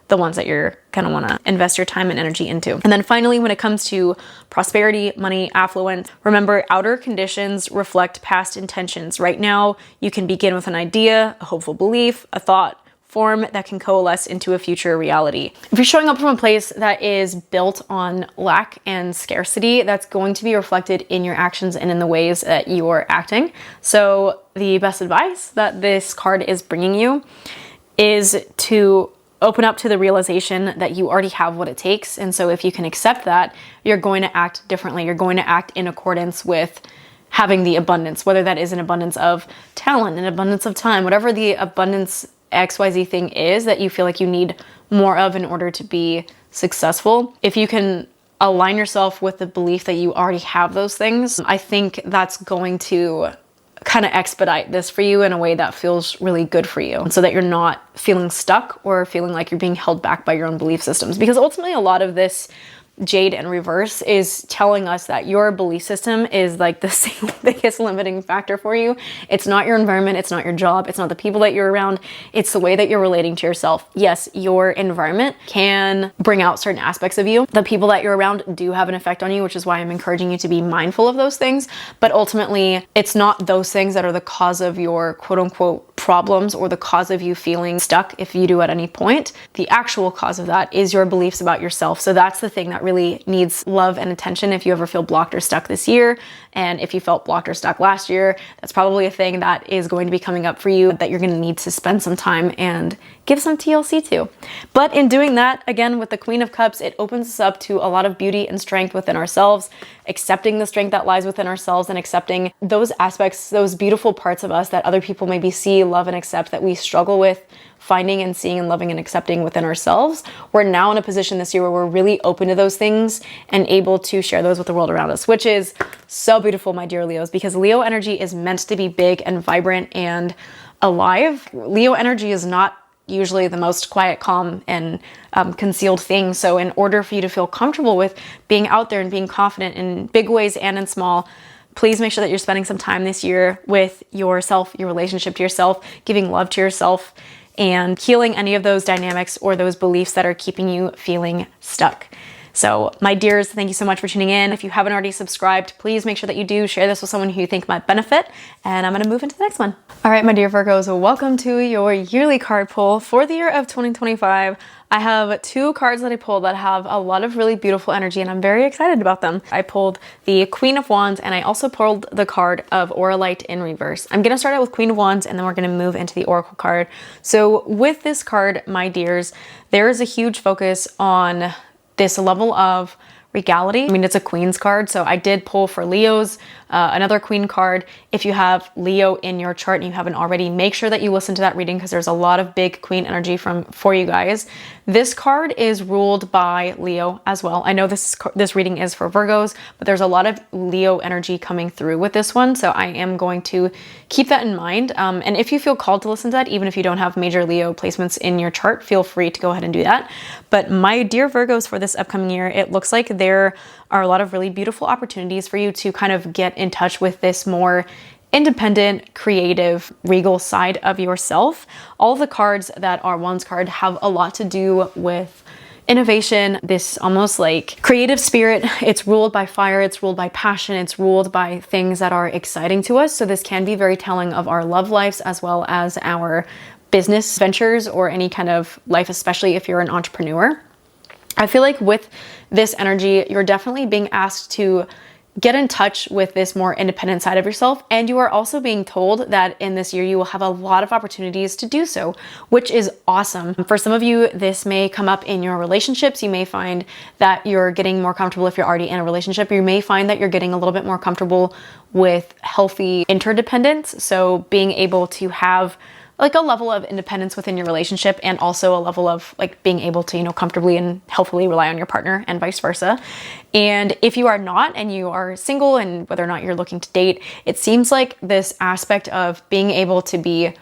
the ones that you're going to want to invest your time and energy into. And then finally, when it comes to prosperity, money, affluence, remember, outer conditions reflect past intentions. Right now, you can begin with an idea, a hopeful belief, a thought, form that can coalesce into a future reality. If you're showing up from a place that is built on lack and scarcity, that's going to be reflected in your actions and in the ways that you're acting. So the best advice that this card is bringing you is to open up to the realization that you already have what it takes. And so if you can accept that, you're going to act differently. You're going to act in accordance with having the abundance, whether that is an abundance of talent, an abundance of time, whatever the abundance XYZ thing is that you feel like you need more of in order to be successful. If you can align yourself with the belief that you already have those things, I think that's going to kind of expedite this for you in a way that feels really good for you, so that you're not feeling stuck or feeling like you're being held back by your own belief systems. Because ultimately, a lot of this Jade in reverse is telling us that your belief system is like the single biggest limiting factor for you. It's not your environment, it's not your job, it's not the people that you're around, it's the way that you're relating to yourself. Yes, your environment can bring out certain aspects of you. The people that you're around do have an effect on you, which is why I'm encouraging you to be mindful of those things. But ultimately, it's not those things that are the cause of your quote unquote problems or the cause of you feeling stuck if you do at any point. The actual cause of that is your beliefs about yourself. So that's the thing that really needs love and attention if you ever feel blocked or stuck this year. And if you felt blocked or stuck last year, that's probably a thing that is going to be coming up for you that you're going to need to spend some time and give some TLC to. But in doing that, again, with the Queen of Cups, it opens us up to a lot of beauty and strength within ourselves, accepting the strength that lies within ourselves and accepting those aspects, those beautiful parts of us that other people maybe see, love, and accept that we struggle with finding and seeing and loving and accepting within ourselves. We're now in a position this year where we're really open to those things and able to share those with the world around us, which is so beautiful, my dear Leos, because Leo energy is meant to be big and vibrant and alive. Leo energy is not usually the most quiet, calm, and concealed thing. So in order for you to feel comfortable with being out there and being confident in big ways and in small, please make sure that you're spending some time this year with yourself, your relationship to yourself, giving love to yourself, and healing any of those dynamics or those beliefs that are keeping you feeling stuck. So my dears, thank you so much for tuning in. If you haven't already subscribed, please make sure that you do share this with someone who you think might benefit. And I'm going to move into the next one. All right, my dear Virgos, welcome to your yearly card pull for the year of 2025. I have two cards that I pulled that have a lot of really beautiful energy, and I'm very excited about them. I pulled the Queen of Wands, and I also pulled the card of Aura Light in reverse. I'm going to start out with Queen of Wands, and then we're going to move into the Oracle card. So with this card, my dears, there is a huge focus on this level of regality. I mean, it's a Queen's card, so I did pull for Leos, another Queen card. If you have Leo in your chart and you haven't already, make sure that you listen to that reading because there's a lot of big Queen energy for you guys. This card is ruled by Leo as well. I know this reading is for Virgos, but there's a lot of Leo energy coming through with this one, so I am going to keep that in mind. And if you feel called to listen to that, even if you don't have major Leo placements in your chart, feel free to go ahead and do that. But my dear Virgos, for this upcoming year, it looks like there are a lot of really beautiful opportunities for you to kind of get in touch with this more independent, creative, regal side of yourself. All of the cards that are Wands card have a lot to do with innovation, this almost like creative spirit. It's ruled by fire, it's ruled by passion, it's ruled by things that are exciting to us. So this can be very telling of our love lives as well as our business ventures or any kind of life, especially if you're an entrepreneur. I feel like with this energy, you're definitely being asked to get in touch with this more independent side of yourself. And you are also being told that in this year, you will have a lot of opportunities to do so, which is awesome. For some of you, this may come up in your relationships. You may find that you're getting more comfortable if you're already in a relationship. You may find that you're getting a little bit more comfortable with healthy interdependence. So being able to have like a level of independence within your relationship and also a level of like being able to, you know, comfortably and healthfully rely on your partner and vice versa. And if you are not and you are single and whether or not you're looking to date, it seems like this aspect of being able to be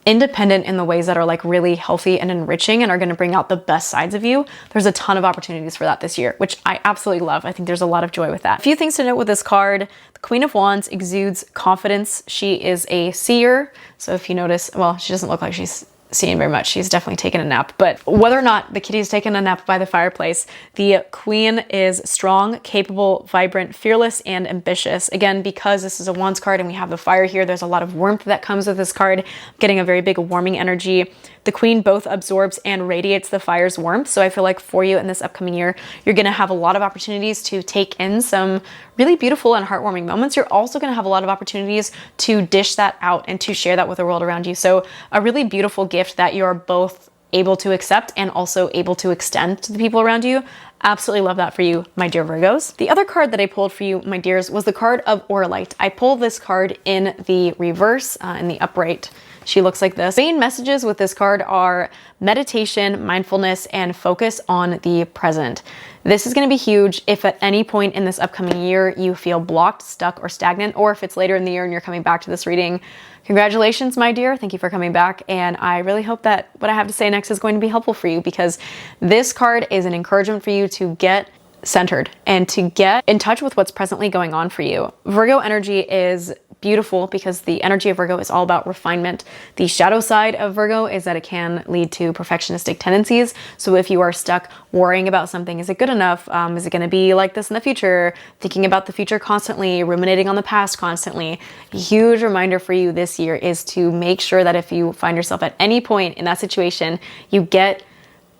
independent in the ways that are like really healthy and enriching and are going to bring out the best sides of you. There's a ton of opportunities for that this year, which I absolutely love. I think there's a lot of joy with that. A few things to note with this card. The Queen of Wands exudes confidence. She is a seer. So if you notice, well, she doesn't look like she's seeing very much. She's definitely taken a nap, but whether or not the kitty's taken a nap by the fireplace, the Queen is strong, capable, vibrant, fearless, and ambitious. Again, because this is a Wands card and we have the fire here, there's a lot of warmth that comes with this card, getting a very big warming energy. The Queen both absorbs and radiates the fire's warmth. So I feel like for you in this upcoming year, you're going to have a lot of opportunities to take in some really beautiful and heartwarming moments. You're also going to have a lot of opportunities to dish that out and to share that with the world around you. So a really beautiful gift that you're both able to accept and also able to extend to the people around you. Absolutely love that for you, my dear Virgos. The other card that I pulled for you, my dears, was the card of Orlight. I pulled this card in the reverse, in the upright. She looks like this. Main messages with this card are meditation, mindfulness, and focus on the present. This is going to be huge if at any point in this upcoming year you feel blocked, stuck, or stagnant, or if it's later in the year and you're coming back to this reading. Congratulations, my dear. Thank you for coming back. And I really hope that what I have to say next is going to be helpful for you because this card is an encouragement for you to get centered and to get in touch with what's presently going on for you. Virgo energy is beautiful because the energy of Virgo is all about refinement. The shadow side of Virgo is that it can lead to perfectionistic tendencies. So if you are stuck worrying about something, is it good enough? Is it going to be like this in the future? Thinking about the future constantly, ruminating on the past constantly. A huge reminder for you this year is to make sure that if you find yourself at any point in that situation, you get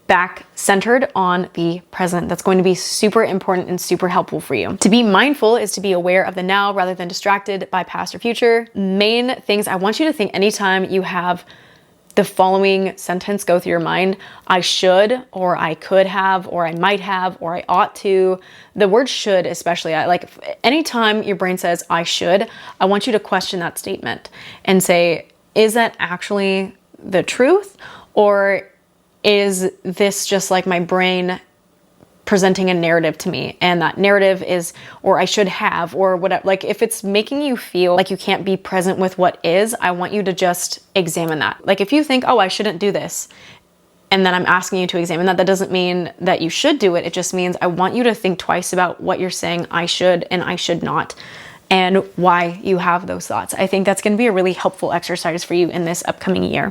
back centered on the present. That's going to be super important and super helpful for you. To be mindful is to be aware of the now rather than distracted by past or future. Main things I want you to think anytime you have the following sentence go through your mind: I should, or I could have, or I might have, or I ought to. The word should especially, anytime your brain says I should, I want you to question that statement and say, is that actually the truth? Or is this just like my brain presenting a narrative to me? And that narrative is, or I should have, or whatever. Like if it's making you feel like you can't be present with what is, I want you to just examine that. Like if you think, oh, I shouldn't do this, and then I'm asking you to examine that, that doesn't mean that you should do it. It just means I want you to think twice about what you're saying I should and I should not, and why you have those thoughts. I think that's going to be a really helpful exercise for you in this upcoming year.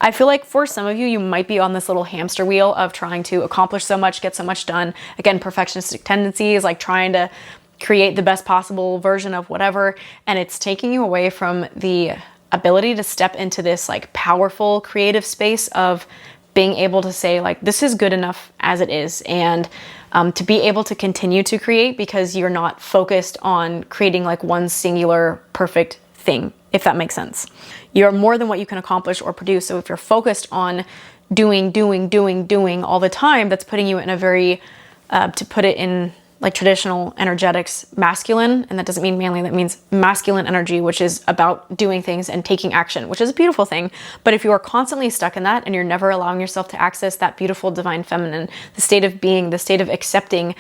I feel like for some of you, you might be on this little hamster wheel of trying to accomplish so much, get so much done. Again, perfectionistic tendencies, like trying to create the best possible version of whatever, and it's taking you away from the ability to step into this like powerful creative space of being able to say like, this is good enough as it is, and to be able to continue to create because you're not focused on creating like one singular perfect thing, if that makes sense. You're more than what you can accomplish or produce. So if you're focused on doing all the time, that's putting you in a very, to put it in like traditional energetics masculine, and that doesn't mean manly, that means masculine energy, which is about doing things and taking action, which is a beautiful thing. But if you are constantly stuck in that and you're never allowing yourself to access that beautiful divine feminine, the state of being, the state of accepting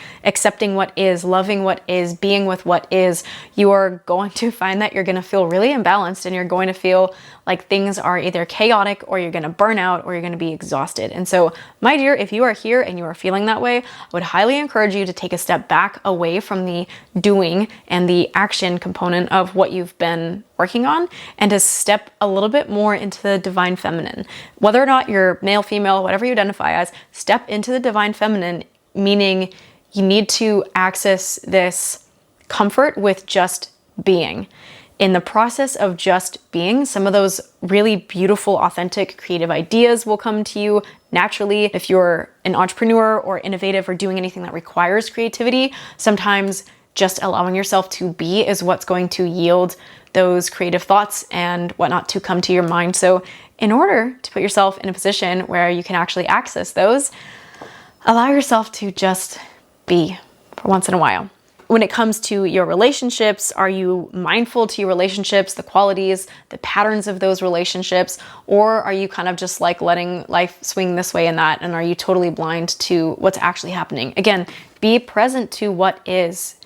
what is, loving what is, being with what is, you are going to find that you're going to feel really imbalanced, and you're going to feel like things are either chaotic, or you're going to burn out, or you're going to be exhausted. And so, my dear, if you are here and you are feeling that way, I would highly encourage you to take a step back away from the doing and the action component of what you've been working on, and to step a little bit more into the divine feminine. Whether or not you're male, female, whatever you identify as, step into the divine feminine, meaning you need to access this comfort with just being. In the process of just being, some of those really beautiful, authentic, creative ideas will come to you naturally. If you're an entrepreneur or innovative or doing anything that requires creativity, sometimes just allowing yourself to be is what's going to yield those creative thoughts and whatnot to come to your mind. So in order to put yourself in a position where you can actually access those, allow yourself to just be for once in a while. When it comes to your relationships, are you mindful to your relationships, the qualities, the patterns of those relationships, or are you kind of just like letting life swing this way and that, and are you totally blind to what's actually happening? Again, be present to what is.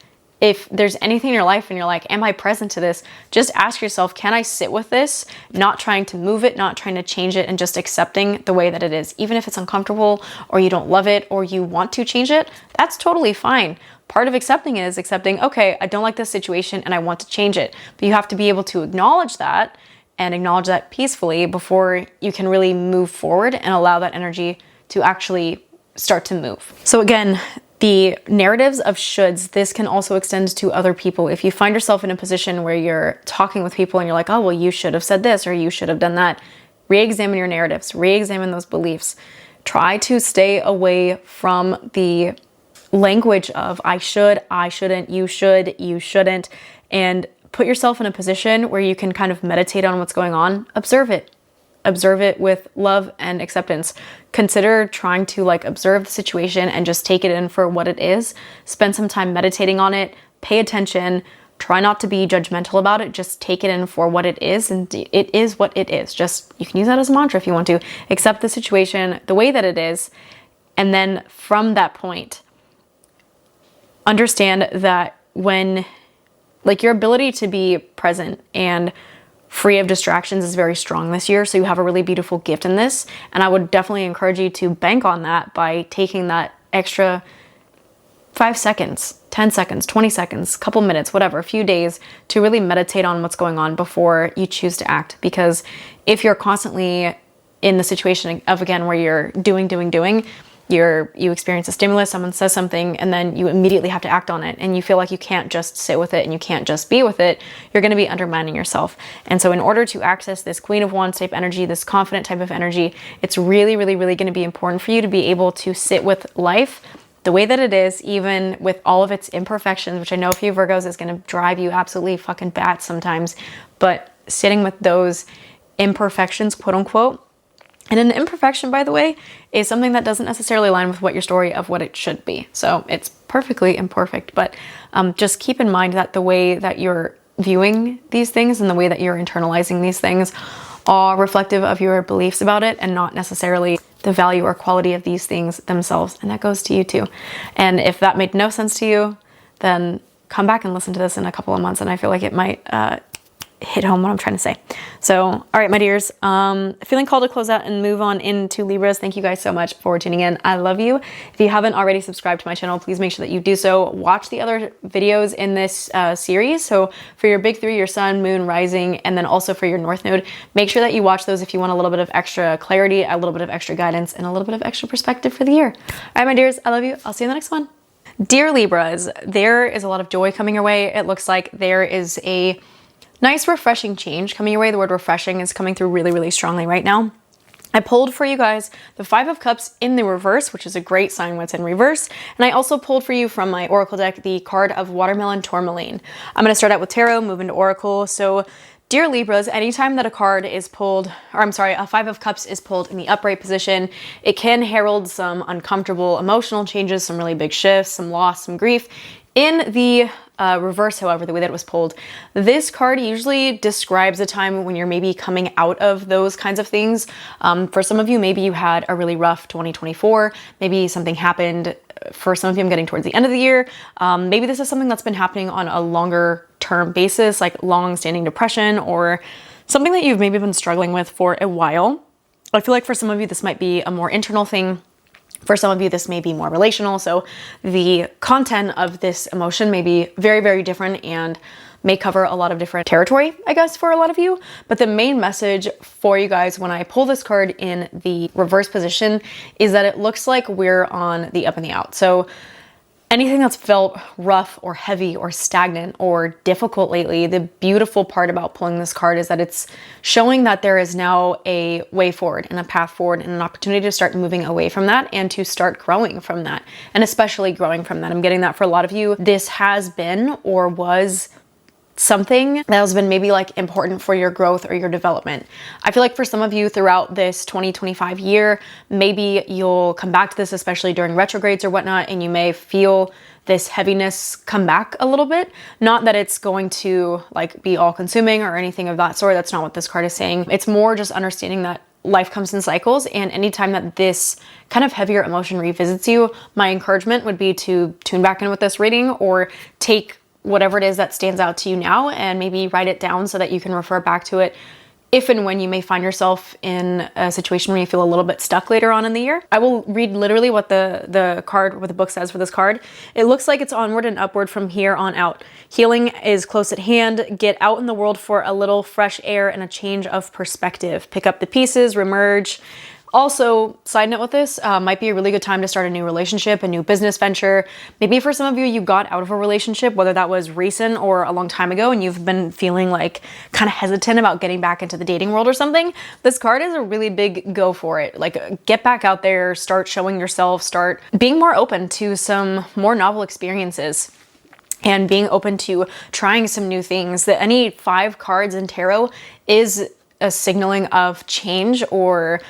If there's anything in your life and you're like, am I present to this? Just ask yourself, can I sit with this? Not trying to move it, not trying to change it, and just accepting the way that it is. Even if it's uncomfortable, or you don't love it, or you want to change it, that's totally fine. Part of accepting it is accepting, okay, I don't like this situation and I want to change it. But you have to be able to acknowledge that, and acknowledge that peacefully, before you can really move forward and allow that energy to actually start to move. So again, the narratives of shoulds, this can also extend to other people. If you find yourself in a position where you're talking with people and you're like, oh, well, you should have said this, or you should have done that, re-examine your narratives, re-examine those beliefs. Try to stay away from the language of I should, I shouldn't, you should, you shouldn't, and put yourself in a position where you can kind of meditate on what's going on. Observe it. Observe it with love and acceptance. Consider trying to like observe the situation and just take it in for what it is. Spend some time meditating on it. Pay attention. Try not to be judgmental about it. Just take it in for what it is, and it is what it is. Just, you can use that as a mantra if you want to. Accept the situation the way that it is, and then from that point, understand that when, like, your ability to be present and free of distractions is very strong this year. So you have a really beautiful gift in this. And I would definitely encourage you to bank on that by taking that extra 5 seconds, 10 seconds, 20 seconds, couple minutes, whatever, a few days to really meditate on what's going on before you choose to act. Because if you're constantly in the situation of, again, where you're doing, you experience a stimulus, someone says something, and then you immediately have to act on it, and you feel like you can't just sit with it and you can't just be with it, you're going to be undermining yourself. And so in order to access this Queen of Wands type energy, this confident type of energy, it's really, really, really going to be important for you to be able to sit with life the way that it is, even with all of its imperfections, which I know for you Virgos is going to drive you absolutely fucking bats sometimes, but sitting with those imperfections, quote unquote. And an imperfection, by the way, is something that doesn't necessarily align with what your story of what it should be. So it's perfectly imperfect, but just keep in mind that the way that you're viewing these things and the way that you're internalizing these things are reflective of your beliefs about it, and not necessarily the value or quality of these things themselves. And that goes to you too. And if that made no sense to you, then come back and listen to this in a couple of months, and I feel like it might hit home what I'm trying to say. So, all right, my dears, feeling called to close out and move on into Libras. Thank you guys so much for tuning in. I love you. If you haven't already subscribed to my channel, please make sure that you do so. Watch the other videos in this series. So for your big three, your sun, moon, rising, and then also for your north node, make sure that you watch those if you want a little bit of extra clarity, a little bit of extra guidance, and a little bit of extra perspective for the year. All right, my dears, I love you. I'll see you in the next one. Dear Libras, there is a lot of joy coming your way. It looks like there is a nice refreshing change coming your way. The word refreshing is coming through really, really strongly right now. I pulled for you guys the 5 of Cups in the reverse, which is a great sign when it's in reverse. And I also pulled for you from my Oracle deck the card of Watermelon Tourmaline. I'm going to start out with Tarot, move into Oracle. So Dear Libras, anytime that a card is pulled, or I'm sorry, a Five of Cups is pulled in the upright position, it can herald some uncomfortable emotional changes, some really big shifts, some loss, some grief. In the reverse, however, the way that it was pulled, this card usually describes a time when you're maybe coming out of those kinds of things. For some of you, maybe you had a really rough 2024, maybe something happened. For some of you, I'm getting towards the end of the year. Maybe this is something that's been happening on a longer term basis, like long-standing depression or something that you've maybe been struggling with for a while. I feel like for some of you, this might be a more internal thing. For some of you, this may be more relational. So the content of this emotion may be very, very different and may cover a lot of different territory, I guess, for a lot of you. But the main message for you guys when I pull this card in the reverse position is that it looks like we're on the up and the out. So anything that's felt rough or heavy or stagnant or difficult lately, the beautiful part about pulling this card is that it's showing that there is now a way forward and a path forward and an opportunity to start moving away from that and to start growing from that, and especially growing from that. I'm getting that for a lot of you. This has been or was something that has been maybe like important for your growth or your development. I feel like for some of you throughout this 2025 year, maybe you'll come back to this, especially during retrogrades or whatnot, and you may feel this heaviness come back a little bit. Not that it's going to like be all consuming or anything of that sort. That's not what this card is saying. It's more just understanding that life comes in cycles, and anytime that this kind of heavier emotion revisits you, my encouragement would be to tune back in with this reading or take whatever it is that stands out to you now and maybe write it down so that you can refer back to it if and when you may find yourself in a situation where you feel a little bit stuck later on in the year. I will read literally what the card, what the book says for this card. It looks like it's onward and upward from here on out. Healing is close at hand. Get out in the world for a little fresh air and a change of perspective. Pick up the pieces, remerge. Also, side note with this, might be a really good time to start a new relationship, a new business venture. Maybe for some of you, you got out of a relationship, whether that was recent or a long time ago, and you've been feeling like kind of hesitant about getting back into the dating world or something. This card is a really big go for it. Like, get back out there, start showing yourself, start being more open to some more novel experiences and being open to trying some new things. That any 5 cards in tarot is a signaling of change, or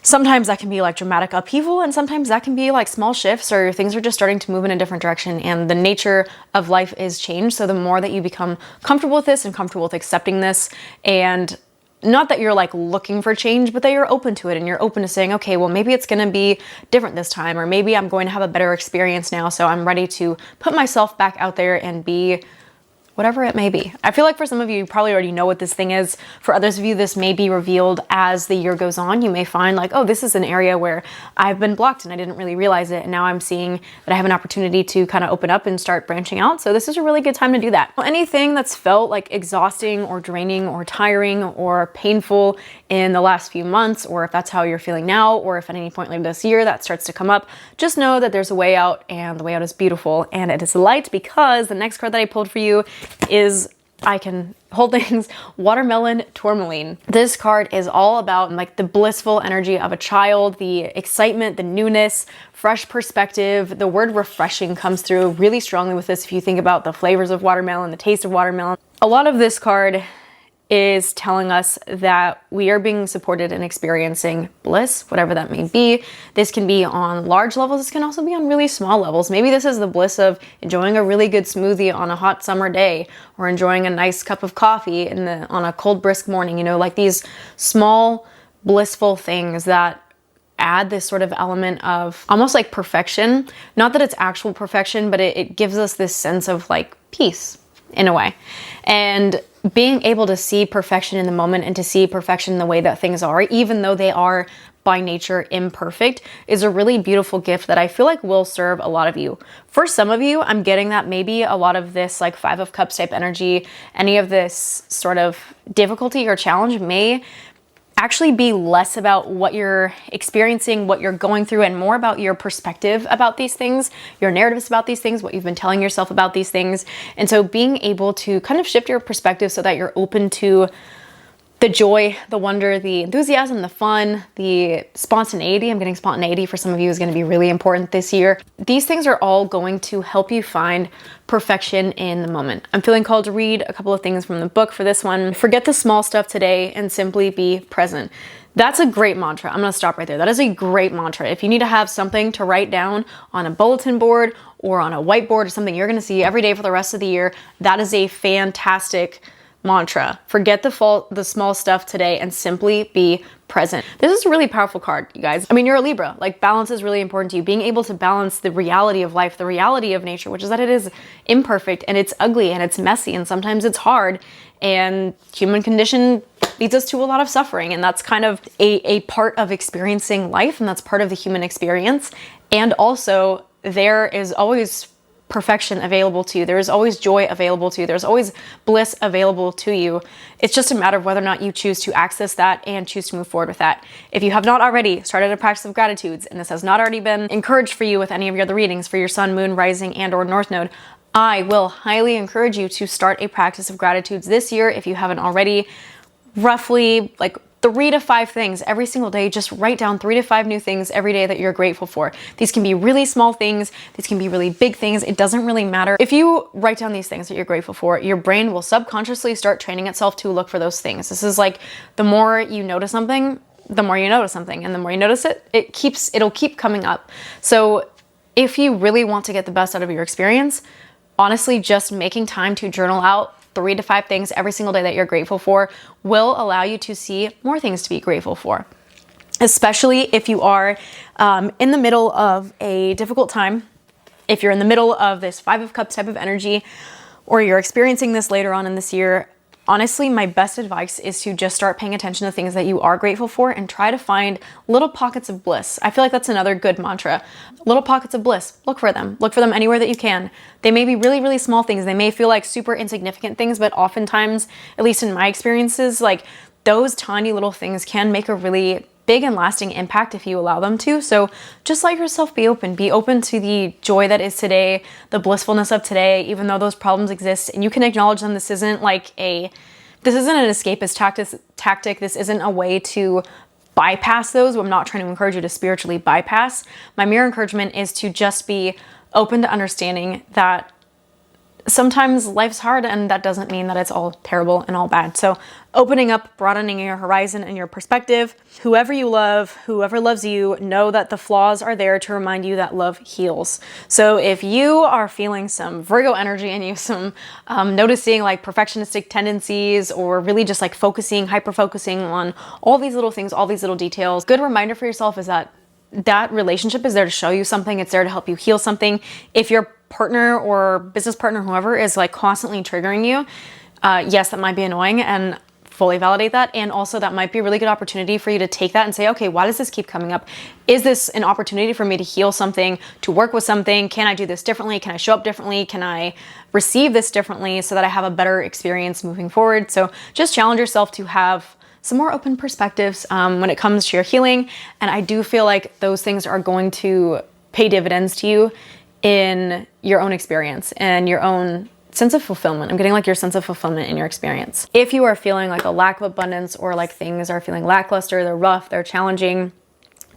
sometimes that can be like dramatic upheaval, and sometimes that can be like small shifts or things are just starting to move in a different direction, and the nature of life is change. So the more that you become comfortable with this and comfortable with accepting this, and not that you're like looking for change, but that you're open to it and you're open to saying, okay, well, maybe it's going to be different this time, or maybe I'm going to have a better experience now. So I'm ready to put myself back out there and be whatever it may be. I feel like for some of you, you probably already know what this thing is. For others of you, this may be revealed as the year goes on. You may find like, oh, this is an area where I've been blocked and I didn't really realize it. And now I'm seeing that I have an opportunity to kind of open up and start branching out. So this is a really good time to do that. Anything that's felt like exhausting or draining or tiring or painful in the last few months, or if that's how you're feeling now, or if at any point later this year that starts to come up, just know that there's a way out, and the way out is beautiful and it is light, because the next card that I pulled for you is, I can hold things, Watermelon Tourmaline. This card is all about like the blissful energy of a child, the excitement, the newness, fresh perspective. The word refreshing comes through really strongly with this if you think about the flavors of watermelon, the taste of watermelon. A lot of this card is telling us that we are being supported in experiencing bliss, whatever that may be. This can be on large levels. This can also be on really small levels. Maybe this is the bliss of enjoying a really good smoothie on a hot summer day, or enjoying a nice cup of coffee on a cold, brisk morning. You know, like these small, blissful things that add this sort of element of almost like perfection. Not that it's actual perfection, but it gives us this sense of like peace in a way. And being able to see perfection in the moment and to see perfection in the way that things are, even though they are by nature imperfect, is a really beautiful gift that I feel like will serve a lot of you. For some of you, I'm getting that maybe a lot of this like Five of Cups type energy, any of this sort of difficulty or challenge may actually be less about what you're experiencing, what you're going through, and more about your perspective about these things, your narratives about these things, what you've been telling yourself about these things. And so being able to kind of shift your perspective so that you're open to the joy, the wonder, the enthusiasm, the fun, the spontaneity. I'm getting spontaneity for some of you is going to be really important this year. These things are all going to help you find perfection in the moment. I'm feeling called to read a couple of things from the book for this one. Forget the small stuff today and simply be present. That's a great mantra. I'm going to stop right there. That is a great mantra. If you need to have something to write down on a bulletin board or on a whiteboard or something you're going to see every day for the rest of the year, that is a fantastic mantra. Forget the small stuff today and simply be present. This is a really powerful card, you guys. I mean, you're a Libra. Like, balance is really important to you. Being able to balance the reality of life, the reality of nature, which is that it is imperfect and it's ugly and it's messy and sometimes it's hard, and human condition leads us to a lot of suffering, and that's kind of a part of experiencing life, and that's part of the human experience. And also, there is always perfection available to you. There is always joy available to you. There's always bliss available to you. It's just a matter of whether or not you choose to access that and choose to move forward with that. If you have not already started a practice of gratitudes, and this has not already been encouraged for you with any of your other readings for your sun, moon, rising, and or north node, I will highly encourage you to start a practice of gratitudes this year if you haven't already. Roughly like 3 to 5 things every single day. Just write down 3 to 5 new things every day that you're grateful for. These can be really small things. These can be really big things. It doesn't really matter. If you write down these things that you're grateful for, your brain will subconsciously start training itself to look for those things. This is like, the more you notice something, the more you notice something, and the more you notice it, it'll keep coming up. So if you really want to get the best out of your experience, honestly, just making time to journal out 3 to 5 things every single day that you're grateful for will allow you to see more things to be grateful for. Especially if you are in the middle of a difficult time, if you're in the middle of this 5 of Cups type of energy, or you're experiencing this later on in this year, honestly, my best advice is to just start paying attention to things that you are grateful for and try to find little pockets of bliss. I feel like that's another good mantra. Little pockets of bliss. Look for them. Look for them anywhere that you can. They may be really, really small things. They may feel like super insignificant things, but oftentimes, at least in my experiences, like those tiny little things can make a really big and lasting impact if you allow them to. So just let yourself be open. Be open to the joy that is today, the blissfulness of today, even though those problems exist, and you can acknowledge them. This isn't an escapist tactic. This isn't a way to bypass those. I'm not trying to encourage you to spiritually bypass. My mere encouragement is to just be open to understanding that sometimes life's hard, and that doesn't mean that it's all terrible and all bad. So opening up, broadening your horizon and your perspective. Whoever you love, whoever loves you, know that the flaws are there to remind you that love heals. So if you are feeling some Virgo energy in you, some noticing like perfectionistic tendencies, or really just like hyper-focusing on all these little things, all these little details, good reminder for yourself is that relationship is there to show you something. It's there to help you heal something. If your partner or business partner, whoever, is like constantly triggering you, yes, that might be annoying, and fully validate that. And also that might be a really good opportunity for you to take that and say, okay, why does this keep coming up? Is this an opportunity for me to heal something, to work with something? Can I do this differently? Can I show up differently? Can I receive this differently so that I have a better experience moving forward? So just challenge yourself to have some more open perspectives when it comes to your healing. And I do feel like those things are going to pay dividends to you in your own experience and your own sense of fulfillment. I'm getting like your sense of fulfillment in your experience. If you are feeling like a lack of abundance, or like things are feeling lackluster, they're rough, they're challenging,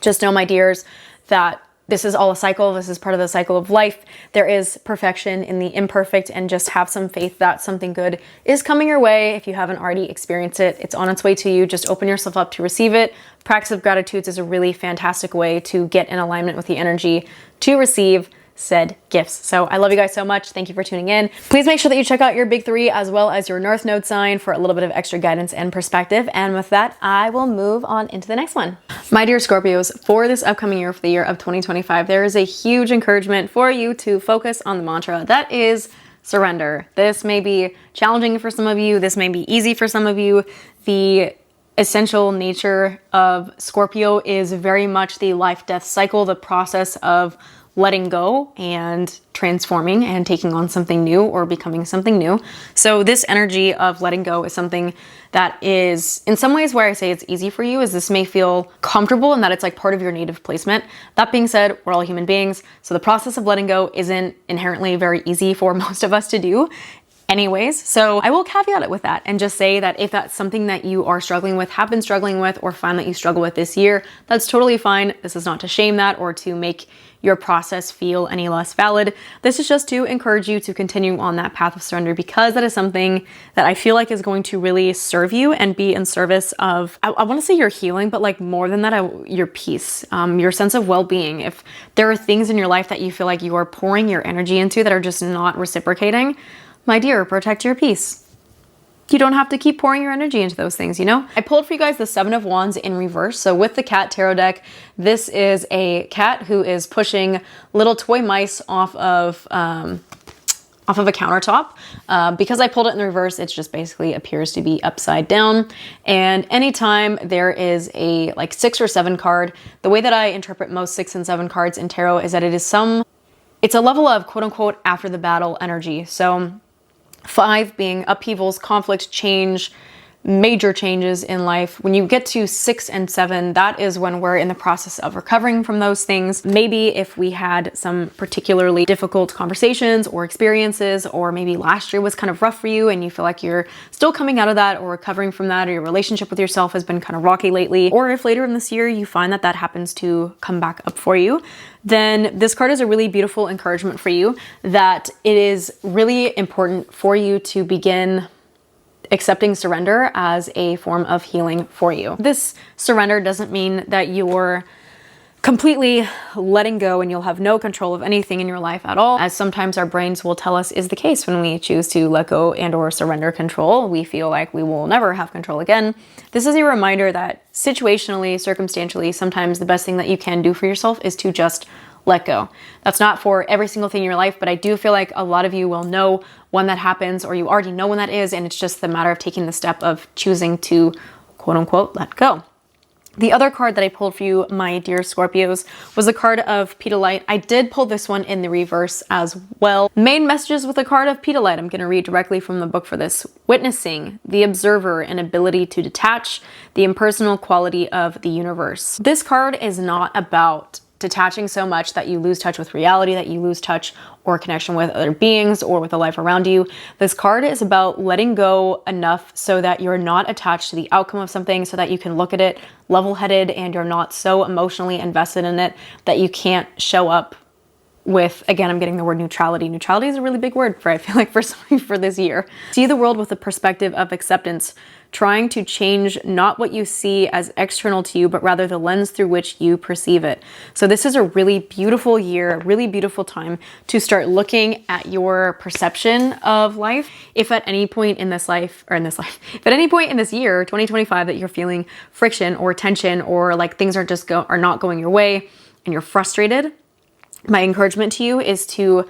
just know, my dears, that this is all a cycle. This is part of the cycle of life. There is perfection in the imperfect, and just have some faith that something good is coming your way. If you haven't already experienced it, it's on its way to you. Just open yourself up to receive it. Practice of gratitudes is a really fantastic way to get in alignment with the energy to receive said gifts. So I love you guys so much. Thank you for tuning in. Please make sure that you check out your big 3 as well as your North Node sign for a little bit of extra guidance and perspective. And with that, I will move on into the next one. My dear Scorpios, for this upcoming year, for the year of 2025, there is a huge encouragement for you to focus on the mantra that is surrender. This may be challenging for some of you. This may be easy for some of you. The essential nature of Scorpio is very much the life-death cycle, the process of letting go and transforming and taking on something new or becoming something new. So this energy of letting go is something that is, in some ways, where I say it's easy for you is this may feel comfortable and that it's like part of your native placement. That being said, we're all human beings, so the process of letting go isn't inherently very easy for most of us to do. anyways. So I will caveat it with that and just say that if that's something that you are struggling with, have been struggling with, or find that you struggle with this year, that's totally fine. This is not to shame that or to make your process feel any less valid. This is just to encourage you to continue on that path of surrender, because that is something that I feel like is going to really serve you and be in service of, I want to say your healing, but like more than that, your peace, your sense of well-being. If there are things in your life that you feel like you are pouring your energy into that are just not reciprocating, my dear, protect your peace. You don't have to keep pouring your energy into those things, you know? I pulled for you guys the Seven of Wands in reverse. So with the cat tarot deck, this is a cat who is pushing little toy mice off of a countertop. Because I pulled it in the reverse, it just basically appears to be upside down. And anytime there is a like 6 or 7 card, the way that I interpret most 6 and 7 cards in tarot is that it's a level of quote unquote after the battle energy. So 5 being upheavals, conflict, change, major changes in life. When you get to 6 and 7, that is when we're in the process of recovering from those things. Maybe if we had some particularly difficult conversations or experiences, or maybe last year was kind of rough for you and you feel like you're still coming out of that or recovering from that, or your relationship with yourself has been kind of rocky lately, or if later in this year you find that that happens to come back up for you, then this card is a really beautiful encouragement for you that it is really important for you to begin accepting surrender as a form of healing for you. This surrender doesn't mean that you're completely letting go and you'll have no control of anything in your life at all, as sometimes our brains will tell us is the case when we choose to let go and or surrender control. We feel like we will never have control again. This is a reminder that situationally, circumstantially, sometimes the best thing that you can do for yourself is to just let go. That's not for every single thing in your life, but I do feel like a lot of you will know when that happens, or you already know when that is, and it's just the matter of taking the step of choosing to quote unquote let go. The other card that I pulled for you, my dear Scorpios, was a card of Pedalite. I did pull this one in the reverse as well. Main messages with a card of Pedalite. I'm going to read directly from the book for this. Witnessing, the observer, an ability to detach, the impersonal quality of the universe. This card is not about detaching so much that you lose touch with reality, that you lose touch or connection with other beings or with the life around you. This card is about letting go enough so that you're not attached to the outcome of something, so that you can look at it level-headed and you're not so emotionally invested in it that you can't show up with, again, I'm getting the word neutrality. Neutrality is a really big word for, I feel like, for something for this year. See the world with a perspective of acceptance, trying to change not what you see as external to you, but rather the lens through which you perceive it. So this is a really beautiful year, a really beautiful time to start looking at your perception of life. If at any point in this life, if at any point in this year, 2025, that you're feeling friction or tension, or like things are not going your way and you're frustrated, my encouragement to you is to,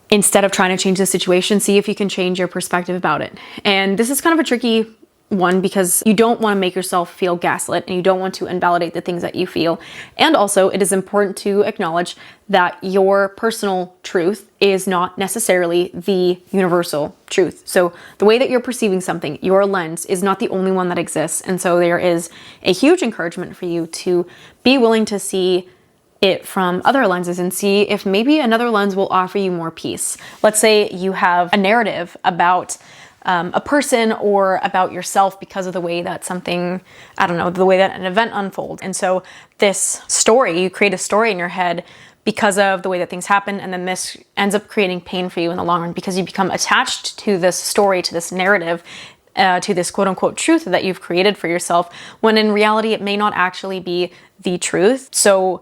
instead of trying to change the situation, see if you can change your perspective about it. And this is kind of a tricky one because you don't want to make yourself feel gaslit and you don't want to invalidate the things that you feel. And also, it is important to acknowledge that your personal truth is not necessarily the universal truth. So the way that you're perceiving something, your lens, is not the only one that exists. And so there is a huge encouragement for you to be willing to see it from other lenses and see if maybe another lens will offer you more peace. Let's say you have a narrative about a person or about yourself because of the way that something, I don't know, the way that an event unfolds. And so this story, you create a story in your head because of the way that things happen, and then this ends up creating pain for you in the long run because you become attached to this story, to this narrative, to this quote unquote truth that you've created for yourself, when in reality it may not actually be the truth. So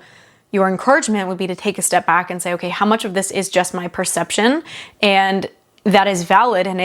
your encouragement would be to take a step back and say, okay, how much of this is just my perception? And that is valid, and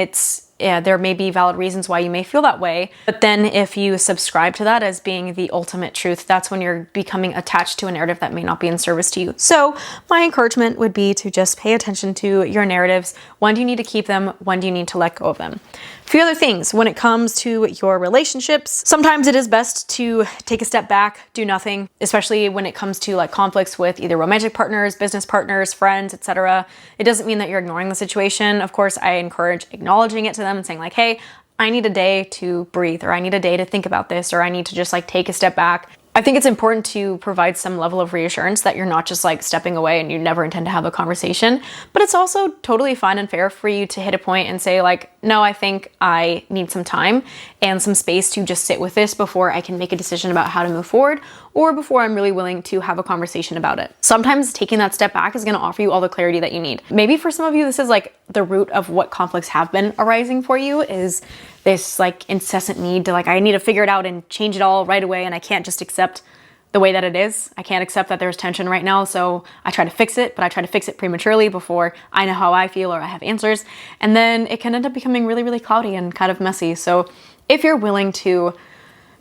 there may be valid reasons why you may feel that way. But then if you subscribe to that as being the ultimate truth, that's when you're becoming attached to a narrative that may not be in service to you. So my encouragement would be to just pay attention to your narratives. When do you need to keep them? When do you need to let go of them? A few other things when it comes to your relationships. Sometimes it is best to take a step back, do nothing, especially when it comes to like conflicts with either romantic partners, business partners, friends, etc. It doesn't mean that you're ignoring the situation. Of course, I encourage acknowledging it to them and saying like, hey, I need a day to breathe, or I need a day to think about this, or I need to just like take a step back. I think it's important to provide some level of reassurance that you're not just like stepping away and you never intend to have a conversation, but it's also totally fine and fair for you to hit a point and say like, no, I think I need some time and some space to just sit with this before I can make a decision about how to move forward, or before I'm really willing to have a conversation about it. Sometimes taking that step back is going to offer you all the clarity that you need. Maybe for some of you, this is like the root of what conflicts have been arising for you, is this like incessant need to like, I need to figure it out and change it all right away, and I can't just accept the way that it is. I can't accept that there's tension right now, so I try to fix it, but I try to fix it prematurely before I know how I feel or I have answers, and then it can end up becoming really, really cloudy and kind of messy. So if you're willing to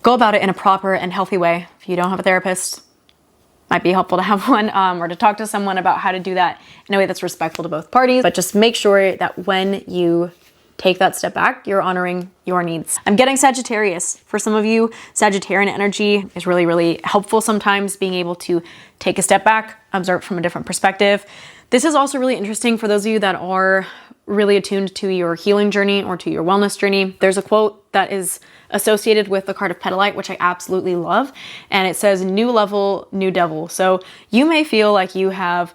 go about it in a proper and healthy way, if you don't have a therapist, might be helpful to have one, or to talk to someone about how to do that in a way that's respectful to both parties. But just make sure that when you take that step back, you're honoring your needs. I'm getting Sagittarius. For some of you, Sagittarian energy is really, really helpful sometimes, being able to take a step back, observe from a different perspective. This is also really interesting for those of you that are really attuned to your healing journey or to your wellness journey. There's a quote that is associated with the card of Petalite, which I absolutely love. And it says, new level, new devil. So you may feel like you have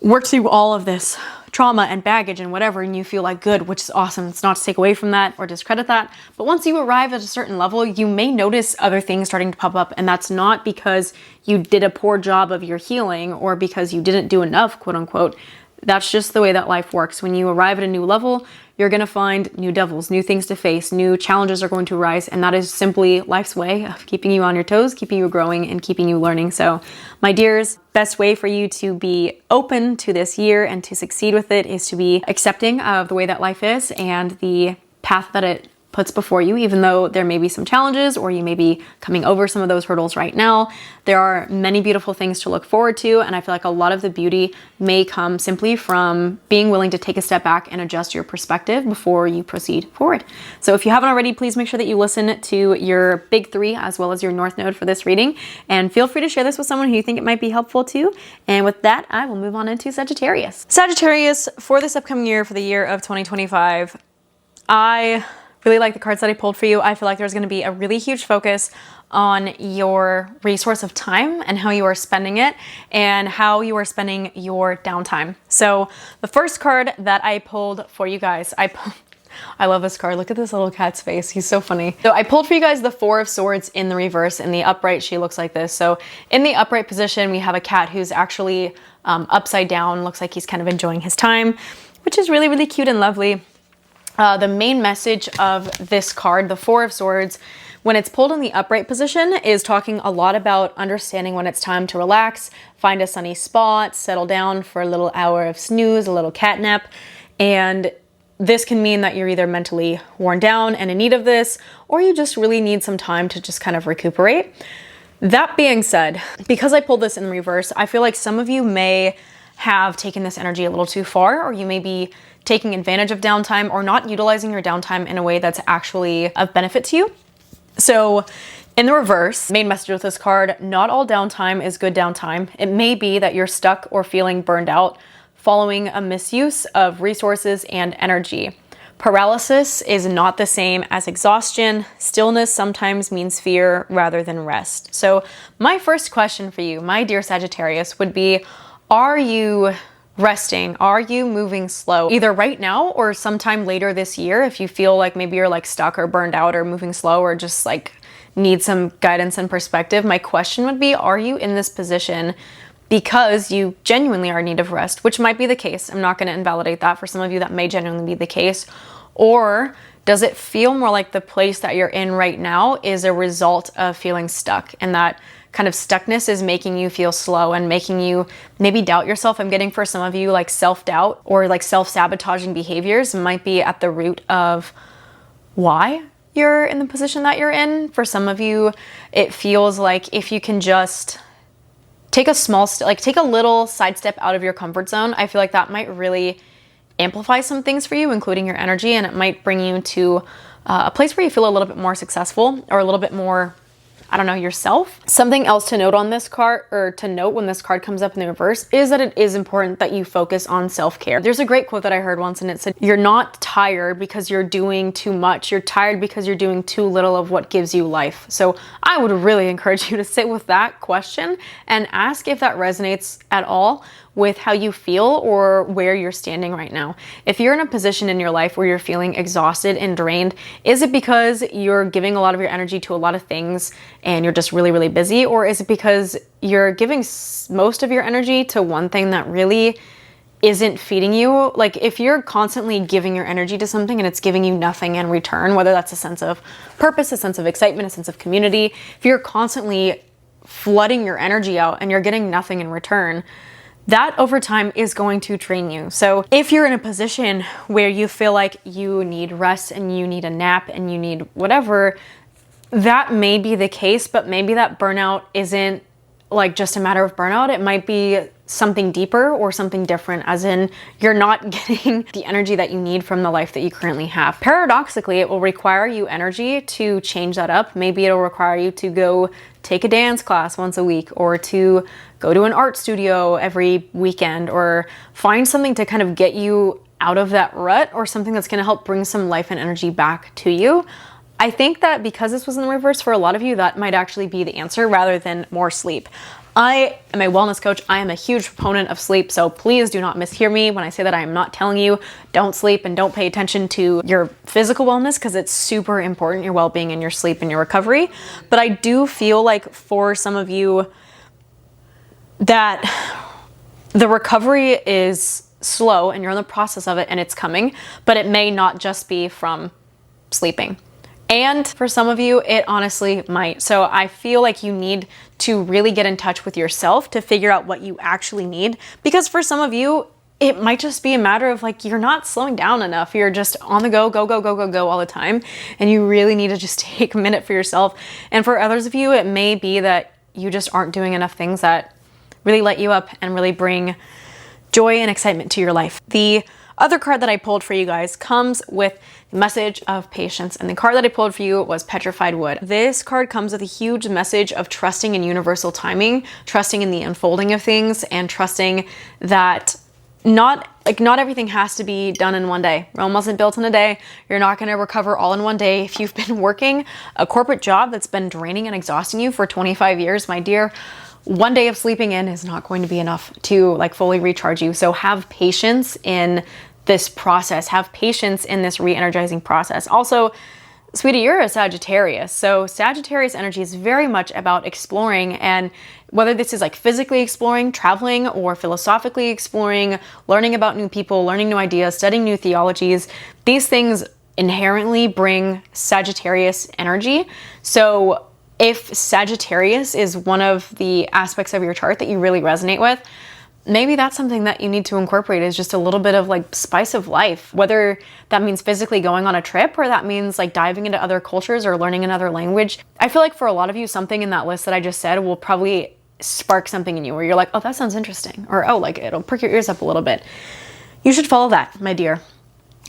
worked through all of this trauma and baggage and whatever, and you feel like good, which is awesome. It's not to take away from that or discredit that. But once you arrive at a certain level, you may notice other things starting to pop up. And that's not because you did a poor job of your healing or because you didn't do enough, quote unquote. That's just the way that life works. When you arrive at a new level, you're going to find new devils, new things to face, new challenges are going to arise. And that is simply life's way of keeping you on your toes, keeping you growing, and keeping you learning. So my dears, best way for you to be open to this year and to succeed with it is to be accepting of the way that life is and the path that it puts before you, even though there may be some challenges or you may be coming over some of those hurdles right now. There are many beautiful things to look forward to, and I feel like a lot of the beauty may come simply from being willing to take a step back and adjust your perspective before you proceed forward. So if you haven't already, please make sure that you listen to your big three as well as your North Node for this reading, and feel free to share this with someone who you think it might be helpful to. And with that, I will move on into Sagittarius. Sagittarius, for this upcoming year, for the year of 2025, I really like the cards that I pulled for you. I feel like there's going to be a really huge focus on your resource of time and how you are spending it and how you are spending your downtime. So the first card that I pulled for you guys, I love this card. Look at this little cat's face. He's so funny. So I pulled for you guys the Four of Swords in the reverse. In the upright, she looks like this. So in the upright position, we have a cat who's actually upside down. Looks like he's kind of enjoying his time, which is really, really cute and lovely. The main message of this card, the Four of Swords, when it's pulled in the upright position, is talking a lot about understanding when it's time to relax, find a sunny spot, settle down for a little hour of snooze, a little cat nap. And this can mean that you're either mentally worn down and in need of this, or you just really need some time to just kind of recuperate. That being said, because I pulled this in reverse, I feel like some of you may have taken this energy a little too far, or you may be taking advantage of downtime or not utilizing your downtime in a way that's actually of benefit to you. So in the reverse, main message with this card, not all downtime is good downtime. It may be that you're stuck or feeling burned out following a misuse of resources and energy. Paralysis is not the same as exhaustion. Stillness sometimes means fear rather than rest. So my first question for you, my dear Sagittarius, would be, are you resting? Are you moving slow? Either right now or sometime later this year, if you feel like maybe you're like stuck or burned out or moving slow or just like need some guidance and perspective. My question would be, are you in this position because you genuinely are in need of rest, which might be the case. I'm not going to invalidate that. For some of you, that may genuinely be the case. Or does it feel more like the place that you're in right now is a result of feeling stuck, and that kind of stuckness is making you feel slow and making you maybe doubt yourself? I'm getting for some of you like self-doubt or like self-sabotaging behaviors might be at the root of why you're in the position that you're in. For some of you, it feels like if you can just take a small take a little sidestep out of your comfort zone, I feel like that might really amplify some things for you, including your energy, and it might bring you to a place where you feel a little bit more successful or a little bit more, I don't know, yourself. Something else to note on this card, or to note when this card comes up in the reverse, is that it is important that you focus on self-care. There's a great quote that I heard once, and it said, you're not tired because you're doing too much. You're tired because you're doing too little of what gives you life. So I would really encourage you to sit with that question and ask if that resonates at all with how you feel or where you're standing right now. If you're in a position in your life where you're feeling exhausted and drained, is it because you're giving a lot of your energy to a lot of things and you're just really, really busy? Or is it because you're giving most of your energy to one thing that really isn't feeding you? Like, if you're constantly giving your energy to something and it's giving you nothing in return, whether that's a sense of purpose, a sense of excitement, a sense of community, if you're constantly flooding your energy out and you're getting nothing in return, that over time is going to drain you. So if you're in a position where you feel like you need rest and you need a nap and you need whatever, that may be the case, but maybe that burnout isn't like just a matter of burnout. It might be something deeper or something different, as in you're not getting the energy that you need from the life that you currently have. Paradoxically, it will require you energy to change that up. Maybe it'll require you to go take a dance class once a week, or to go to an art studio every weekend, or find something to kind of get you out of that rut, or something that's going to help bring some life and energy back to you. I think that because this was in the reverse, for a lot of you, that might actually be the answer rather than more sleep. I am a wellness coach. I am a huge proponent of sleep, so please do not mishear me when I say that. I am not telling you don't sleep and don't pay attention to your physical wellness, because it's super important, your well-being and your sleep and your recovery. But I do feel like for some of you that the recovery is slow and you're in the process of it and it's coming, but it may not just be from sleeping. And for some of you, it honestly might. So I feel like you need to really get in touch with yourself to figure out what you actually need. Because for some of you, it might just be a matter of like, you're not slowing down enough. You're just on the go, go, go, go, go, go all the time. And you really need to just take a minute for yourself. And for others of you, it may be that you just aren't doing enough things that really light you up and really bring joy and excitement to your life. The other card that I pulled for you guys comes with the message of patience, and the card that I pulled for you was Petrified Wood. This card comes with a huge message of trusting in universal timing, trusting in the unfolding of things, and trusting that not everything has to be done in one day. Rome wasn't built in a day. You're not going to recover all in one day. If you've been working a corporate job that's been draining and exhausting you for 25 years, my dear, one day of sleeping in is not going to be enough to like fully recharge you. So have patience in this process. Have patience in this re-energizing process. Also, sweetie, you're a Sagittarius. So Sagittarius energy is very much about exploring, and whether this is like physically exploring, traveling, or philosophically exploring, learning about new people, learning new ideas, studying new theologies, these things inherently bring Sagittarius energy. So if Sagittarius is one of the aspects of your chart that you really resonate with, maybe that's something that you need to incorporate, is just a little bit of like spice of life, whether that means physically going on a trip or that means like diving into other cultures or learning another language. I feel like for a lot of you, something in that list that I just said will probably spark something in you where you're like, oh, that sounds interesting, or oh, like it'll prick your ears up a little bit. You should follow that, my dear,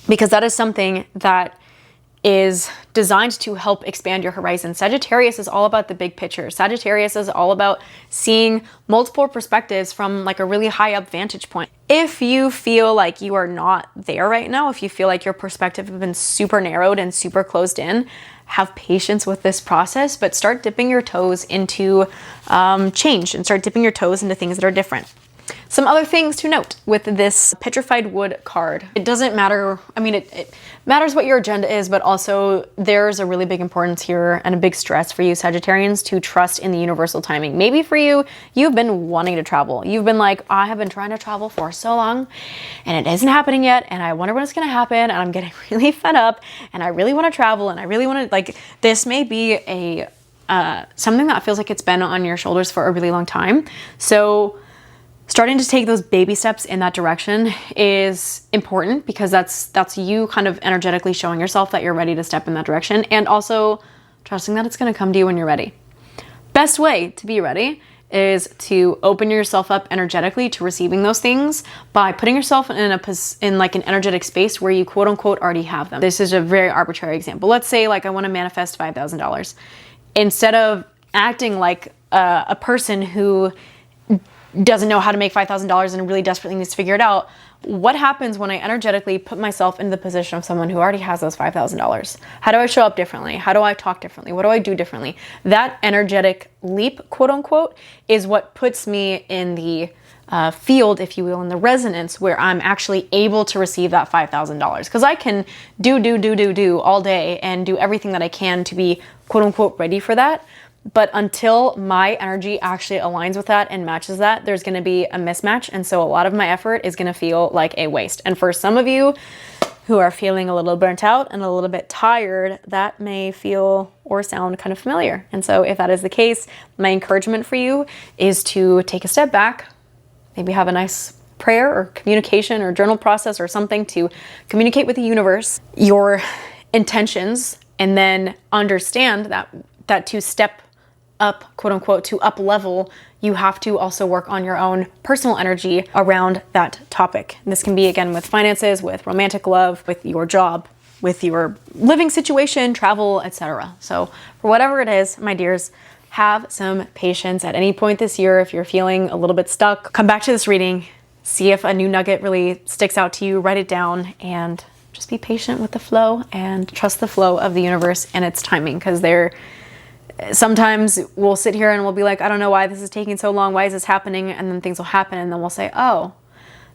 because that is something that is designed to help expand your horizon. Sagittarius is all about the big picture. Sagittarius is all about seeing multiple perspectives from like a really high up vantage point. If you feel like you are not there right now, if you feel like your perspective has been super narrowed and super closed in, have patience with this process, but start dipping your toes into change, and start dipping your toes into things that are different. Some other things to note with this Petrified Wood card. It doesn't matter, I mean, it matters what your agenda is, but also there's a really big importance here and a big stress for you Sagittarians to trust in the universal timing. Maybe for you, you've been wanting to travel. You've been like, I have been trying to travel for so long and it isn't happening yet, and I wonder when it's gonna happen, and I'm getting really fed up, and I really wanna travel, and I really wanna, like, this may be a something that feels like it's been on your shoulders for a really long time. So starting to take those baby steps in that direction is important, because that's you kind of energetically showing yourself that you're ready to step in that direction, and also trusting that it's going to come to you when you're ready. Best way to be ready is to open yourself up energetically to receiving those things by putting yourself in like an energetic space where you quote unquote already have them. This is a very arbitrary example. Let's say like I want to manifest $5,000. Instead of acting like a person who doesn't know how to make $5,000 and really desperately needs to figure it out. What happens when I energetically put myself into the position of someone who already has those $5,000? How do I show up differently? How do I talk differently? What do I do differently? That energetic leap, quote unquote, is what puts me in the field, if you will, in the resonance where I'm actually able to receive that $5,000. Because I can do all day and do everything that I can to be, quote unquote, ready for that. But until my energy actually aligns with that and matches that, there's going to be a mismatch. And so a lot of my effort is going to feel like a waste. And for some of you who are feeling a little burnt out and a little bit tired, that may feel or sound kind of familiar. And so if that is the case, my encouragement for you is to take a step back, maybe have a nice prayer or communication or journal process or something to communicate with the universe your intentions, and then understand that to step up, quote unquote, to up level, you have to also work on your own personal energy around that topic. And this can be, again, with finances, with romantic love, with your job, with your living situation, travel, etc. So for whatever it is, my dears, have some patience at any point this year. If you're feeling a little bit stuck, come back to this reading, see if a new nugget really sticks out to you, write it down, and just be patient with the flow and trust the flow of the universe and its timing, because sometimes we'll sit here and we'll be like, I don't know why this is taking so long. Why is this happening? And then things will happen, and then we'll say, oh,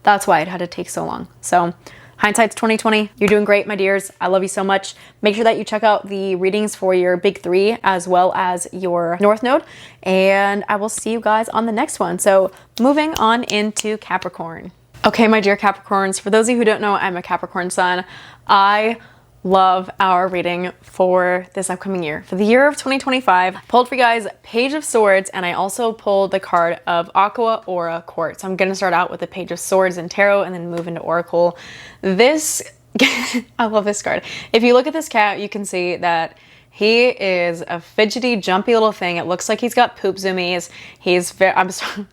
that's why it had to take so long. So hindsight's 2020. You're doing great, my dears. I love you so much. Make sure that you check out the readings for your big three as well as your North Node. And I will see you guys on the next one. So moving on into Capricorn. Okay, my dear Capricorns, for those of you who don't know, I'm a Capricorn sun. I love our reading for this upcoming year. For the year of 2025, I pulled for you guys Page of Swords, and I also pulled the card of Aqua Aura Quartz. I'm going to start out with the Page of Swords and Tarot and then move into Oracle. This, I love this card. If you look at this cat, you can see that he is a fidgety, jumpy little thing. It looks like he's got poop zoomies. He's very,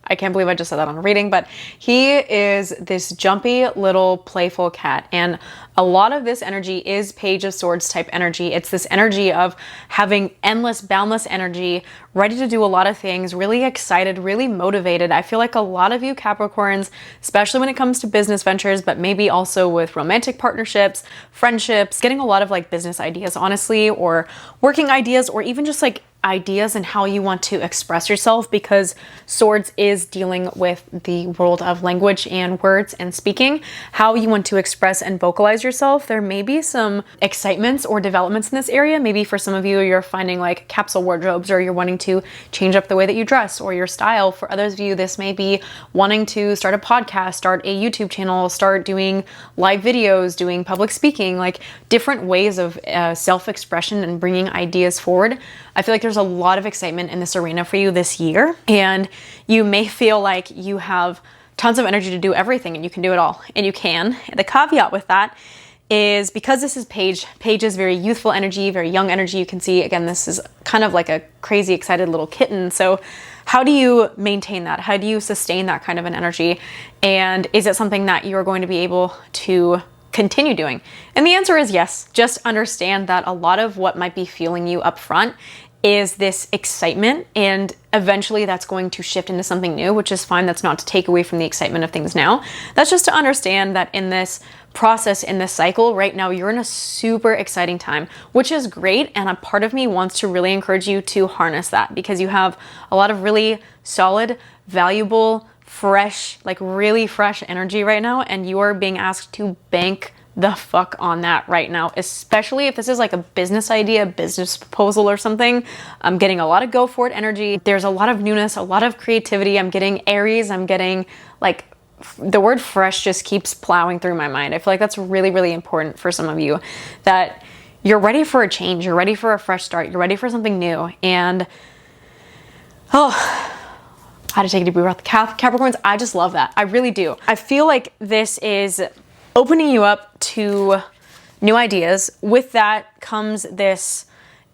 I can't believe I just said that on a reading, but he is this jumpy little playful cat. And a lot of this energy is Page of Swords type energy. It's this energy of having endless, boundless energy, ready to do a lot of things, really excited, really motivated. I feel like a lot of you Capricorns, especially when it comes to business ventures, but maybe also with romantic partnerships, friendships, getting a lot of like business ideas, honestly, or working ideas, or even just like ideas and how you want to express yourself, because Swords is dealing with the world of language and words and speaking, how you want to express and vocalize yourself. There may be some excitements or developments in this area. Maybe for some of you, you're finding like capsule wardrobes, or you're wanting to change up the way that you dress or your style. For others of you, this may be wanting to start a podcast, start a YouTube channel, start doing live videos, doing public speaking, like different ways of self-expression and bringing ideas forward. I feel like there's a lot of excitement in this arena for you this year, and you may feel like you have tons of energy to do everything, and you can do it all, and you can. The caveat with that is because this is Page is very youthful energy, very young energy. You can see, again, this is kind of like a crazy, excited little kitten. So how do you maintain that? How do you sustain that kind of an energy? And is it something that you're going to be able to continue doing? And the answer is yes. Just understand that a lot of what might be fueling you up front is this excitement, and eventually that's going to shift into something new, which is fine. That's not to take away from the excitement of things now. That's just to understand that in this process, in this cycle right now, you're in a super exciting time, which is great. And a part of me wants to really encourage you to harness that, because you have a lot of really solid, valuable, fresh, like really fresh energy right now, and you are being asked to bank the fuck on that right now, especially if this is like a business idea, business proposal or something. I'm getting a lot of go for it energy. There's a lot of newness, a lot of creativity. I'm getting Aries. I'm getting like the word fresh just keeps plowing through my mind. I feel like that's really, really important for some of you, that you're ready for a change. You're ready for a fresh start. You're ready for something new. And I had to take a deep breath. Capricorns, I just love that. I really do. I feel like this is opening you up to new ideas. With that comes this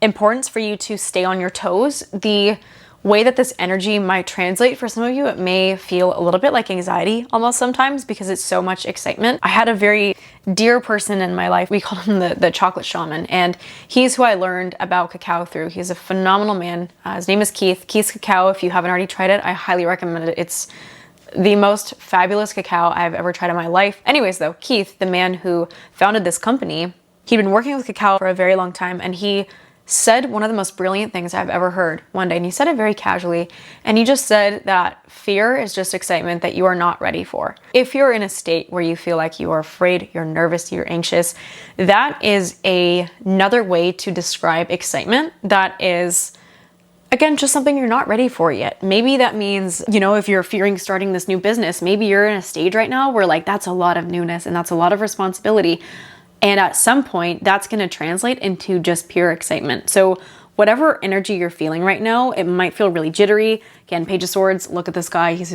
importance for you to stay on your toes. The way that this energy might translate for some of you, it may feel a little bit like anxiety almost sometimes because it's so much excitement. I had a very dear person in my life. We called him the chocolate shaman, and he's who I learned about cacao through. He's a phenomenal man. His name is Keith. Keith's Cacao. If you haven't already tried it, I highly recommend it. It's the most fabulous cacao I've ever tried in my life. Anyways though, Keith, the man who founded this company, he'd been working with cacao for a very long time, and he said one of the most brilliant things I've ever heard one day, and he said it very casually, and he just said that fear is just excitement that you are not ready for. If you're in a state where you feel like you are afraid, you're nervous, you're anxious, that is another way to describe excitement that is, again, just something you're not ready for yet. Maybe that means, you know, if you're fearing starting this new business, maybe you're in a stage right now where like that's a lot of newness and that's a lot of responsibility. And at some point, that's going to translate into just pure excitement. So whatever energy you're feeling right now, it might feel really jittery. Again, Page of Swords, look at this guy. He's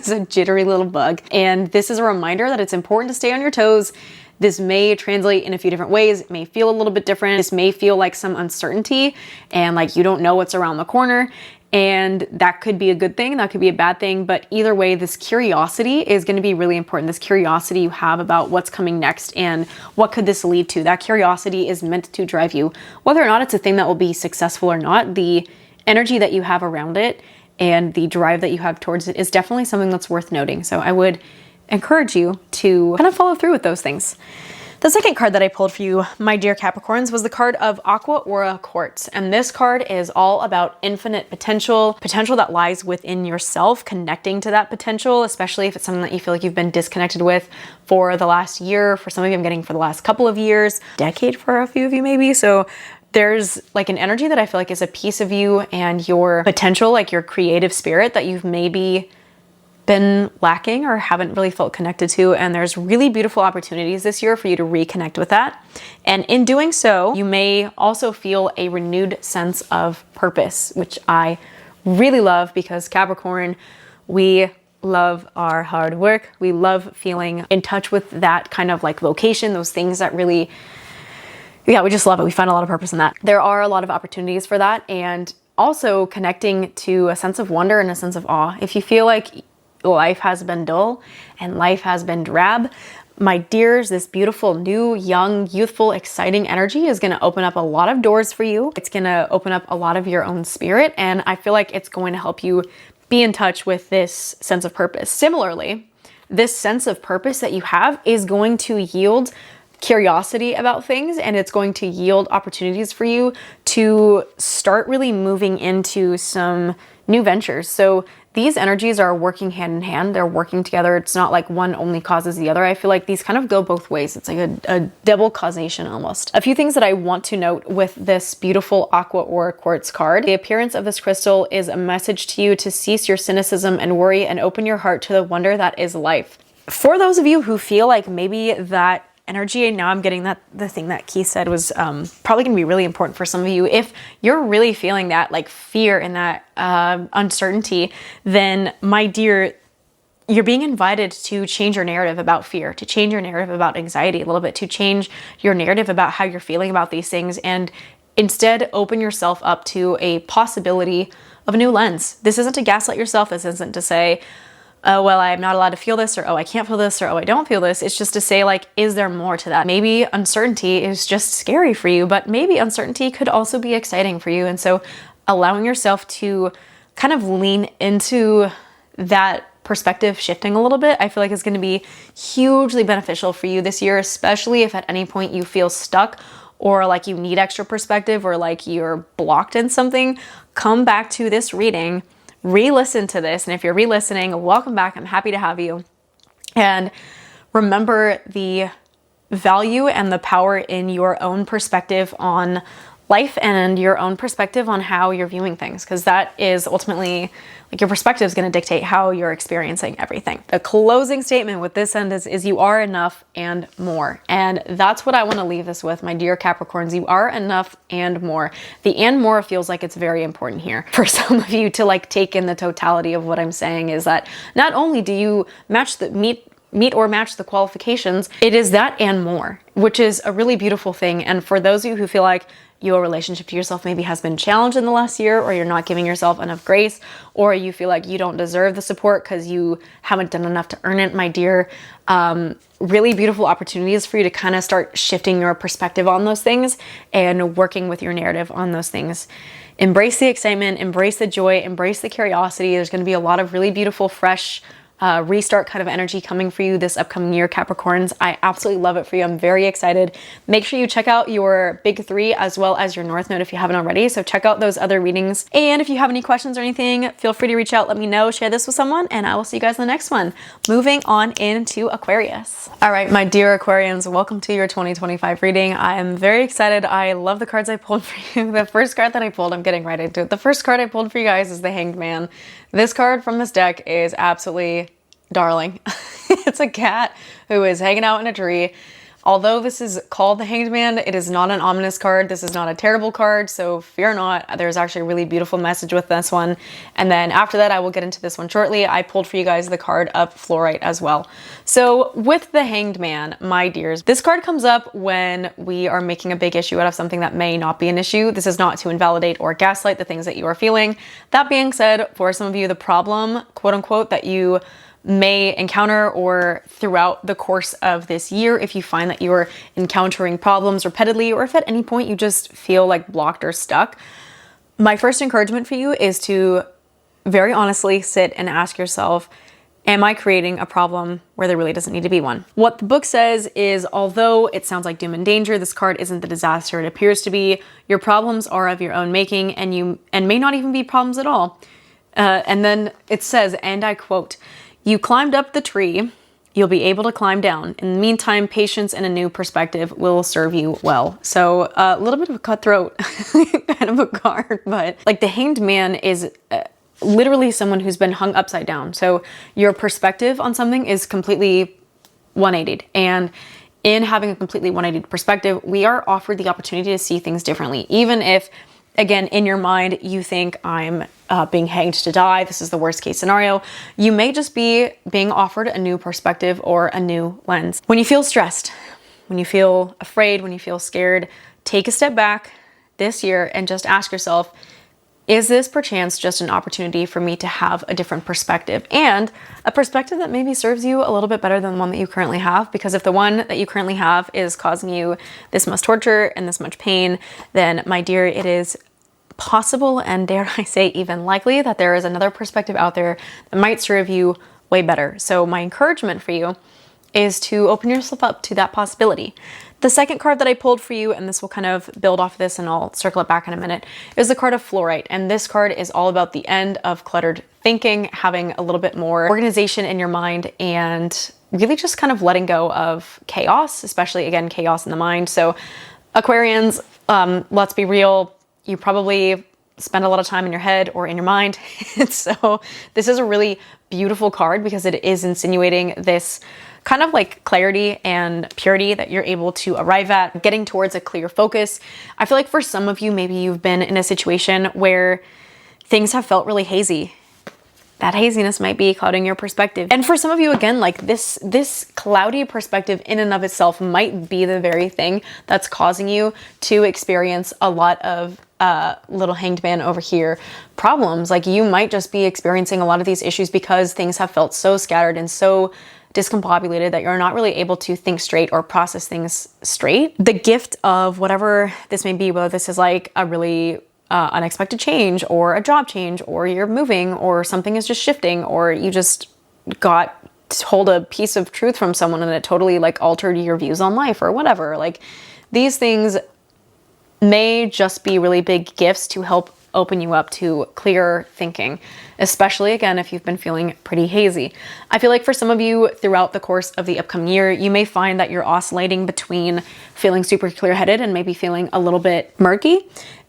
a jittery little bug. And this is a reminder that it's important to stay on your toes. This may translate in a few different ways. It may feel a little bit different. This may feel like some uncertainty and like you don't know what's around the corner. And that could be a good thing, that could be a bad thing, but either way, this curiosity is going to be really important. This curiosity you have about what's coming next and what could this lead to. That curiosity is meant to drive you. Whether or not it's a thing that will be successful or not, the energy that you have around it and the drive that you have towards it is definitely something that's worth noting. So I would encourage you to kind of follow through with those things. The second card that I pulled for you, my dear Capricorns, was the card of Aqua Aura Quartz. And this card is all about infinite potential that lies within yourself, connecting to that potential, especially if it's something that you feel like you've been disconnected with for the last year. For some of you, I'm getting for the last couple of years, decade for a few of you maybe. So there's like an energy that I feel like is a piece of you and your potential, like your creative spirit that you've maybe been lacking or haven't really felt connected to, and there's really beautiful opportunities this year for you to reconnect with that. And in doing so, you may also feel a renewed sense of purpose, which I really love because Capricorn, we love our hard work. We love feeling in touch with that kind of like vocation, those things that really, yeah, we just love it. We find a lot of purpose in that. There are a lot of opportunities for that, and also connecting to a sense of wonder and a sense of awe. If you feel like life has been dull and life has been drab, my dears, this beautiful, new, young, youthful, exciting energy is going to open up a lot of doors for you. It's going to open up a lot of your own spirit, and I feel like it's going to help you be in touch with this sense of purpose. Similarly, this sense of purpose that you have is going to yield curiosity about things, and it's going to yield opportunities for you to start really moving into some new ventures. So these energies are working hand in hand. They're working together. It's not like one only causes the other. I feel like these kind of go both ways. It's like a double causation almost. A few things that I want to note with this beautiful Aqua Aura Quartz card. The appearance of this crystal is a message to you to cease your cynicism and worry and open your heart to the wonder that is life. For those of you who feel like maybe that energy, and now I'm getting that the thing that Keith said was probably gonna be really important for some of you. If you're really feeling that like fear and that uncertainty, then my dear, you're being invited to change your narrative about fear, to change your narrative about anxiety a little bit, to change your narrative about how you're feeling about these things, and instead open yourself up to a possibility of a new lens. This isn't to gaslight yourself. This isn't to say, oh, well, I'm not allowed to feel this, or oh, I can't feel this, or oh, I don't feel this. It's just to say, like, is there more to that? Maybe uncertainty is just scary for you, but maybe uncertainty could also be exciting for you. And so allowing yourself to kind of lean into that perspective shifting a little bit, I feel like is going to be hugely beneficial for you this year, especially if at any point you feel stuck or like you need extra perspective or like you're blocked in something. Come back to this reading, re-listen to this, and if you're re-listening, welcome back. I'm happy to have you. And remember the value and the power in your own perspective on life and your own perspective on how you're viewing things, because that is ultimately, like, your perspective is going to dictate how you're experiencing everything. The closing statement with this sentence is you are enough and more. And that's what I want to leave this with, my dear Capricorns. You are enough and more. The and more feels like it's very important here for some of you to like take in the totality of what I'm saying, is that not only do you meet or match the qualifications, it is that and more, which is a really beautiful thing. And for those of you who feel like your relationship to yourself maybe has been challenged in the last year, or you're not giving yourself enough grace, or you feel like you don't deserve the support because you haven't done enough to earn it, my dear, really beautiful opportunities for you to kind of start shifting your perspective on those things and working with your narrative on those things. Embrace the excitement, embrace the joy, embrace the curiosity. There's going to be a lot of really beautiful, fresh, restart kind of energy coming for you this upcoming year, Capricorns. I absolutely love it for you. I'm very excited. Make sure you check out your big three as well as your North Node if you haven't already. So check out those other readings. And if you have any questions or anything, feel free to reach out, let me know, share this with someone, and I will see you guys in the next one. Moving on into Aquarius. All right, my dear Aquarians, welcome to your 2025 reading. I am very excited. I love the cards I pulled for you. The first card that I pulled, I'm getting right into it. The first card I pulled for you guys is the Hanged Man. This card from this deck is absolutely darling. It's a cat who is hanging out in a tree. Although this is called the Hanged Man, it is not an ominous card. This is not a terrible card, so fear not. There's actually a really beautiful message with this one. And then after that, I will get into this one shortly. I pulled for you guys the card of Fluorite as well. So with the Hanged Man, my dears, this card comes up when we are making a big issue out of something that may not be an issue. This is not to invalidate or gaslight the things that you are feeling. That being said, for some of you, the problem, quote unquote, that you may encounter or throughout the course of this year, if you find that you're encountering problems repeatedly, or if at any point you just feel like blocked or stuck, my first encouragement for you is to very honestly sit and ask yourself, am I creating a problem where there really doesn't need to be one? What the book says is, although it sounds like doom and danger, this card isn't the disaster it appears to be. Your problems are of your own making, and may not even be problems at all. And then it says, and I quote, "You climbed up the tree, you'll be able to climb down. In the meantime, patience and a new perspective will serve you well." So a little bit of a cutthroat kind of a card, but like the Hanged Man is literally someone who's been hung upside down. So your perspective on something is completely 180'd. And in having a completely 180 perspective, we are offered the opportunity to see things differently. Even if, again, in your mind, you think I'm being hanged to die, this is the worst case scenario, you may just be being offered a new perspective or a new lens. When you feel stressed, when you feel afraid, when you feel scared, take a step back this year and just ask yourself, is this perchance just an opportunity for me to have a different perspective, and a perspective that maybe serves you a little bit better than the one that you currently have? Because if the one that you currently have is causing you this much torture and this much pain, then my dear, it is possible, and dare I say even likely, that there is another perspective out there that might serve you way better. So my encouragement for you is to open yourself up to that possibility. The second card that I pulled for you, and this will kind of build off this and I'll circle it back in a minute, is the card of Fluorite. And this card is all about the end of cluttered thinking, having a little bit more organization in your mind, and really just kind of letting go of chaos, especially, again, chaos in the mind. So Aquarians, let's be real, you probably spend a lot of time in your head or in your mind. So this is a really beautiful card because it is insinuating this kind of like clarity and purity that you're able to arrive at, getting towards a clear focus. I feel like for some of you, maybe you've been in a situation where things have felt really hazy. That haziness might be clouding your perspective. And for some of you, again, like this cloudy perspective in and of itself might be the very thing that's causing you to experience a lot of little Hanged Man over here problems. Like you might just be experiencing a lot of these issues because things have felt so scattered and so discombobulated that you're not really able to think straight or process things straight. The gift of whatever this may be, whether this is like a really unexpected change or a job change, or you're moving, or something is just shifting, or you just got told a piece of truth from someone and it totally like altered your views on life or whatever. Like these things may just be really big gifts to help open you up to clearer thinking, especially again, if you've been feeling pretty hazy. I feel like for some of you throughout the course of the upcoming year, you may find that you're oscillating between feeling super clear-headed and maybe feeling a little bit murky.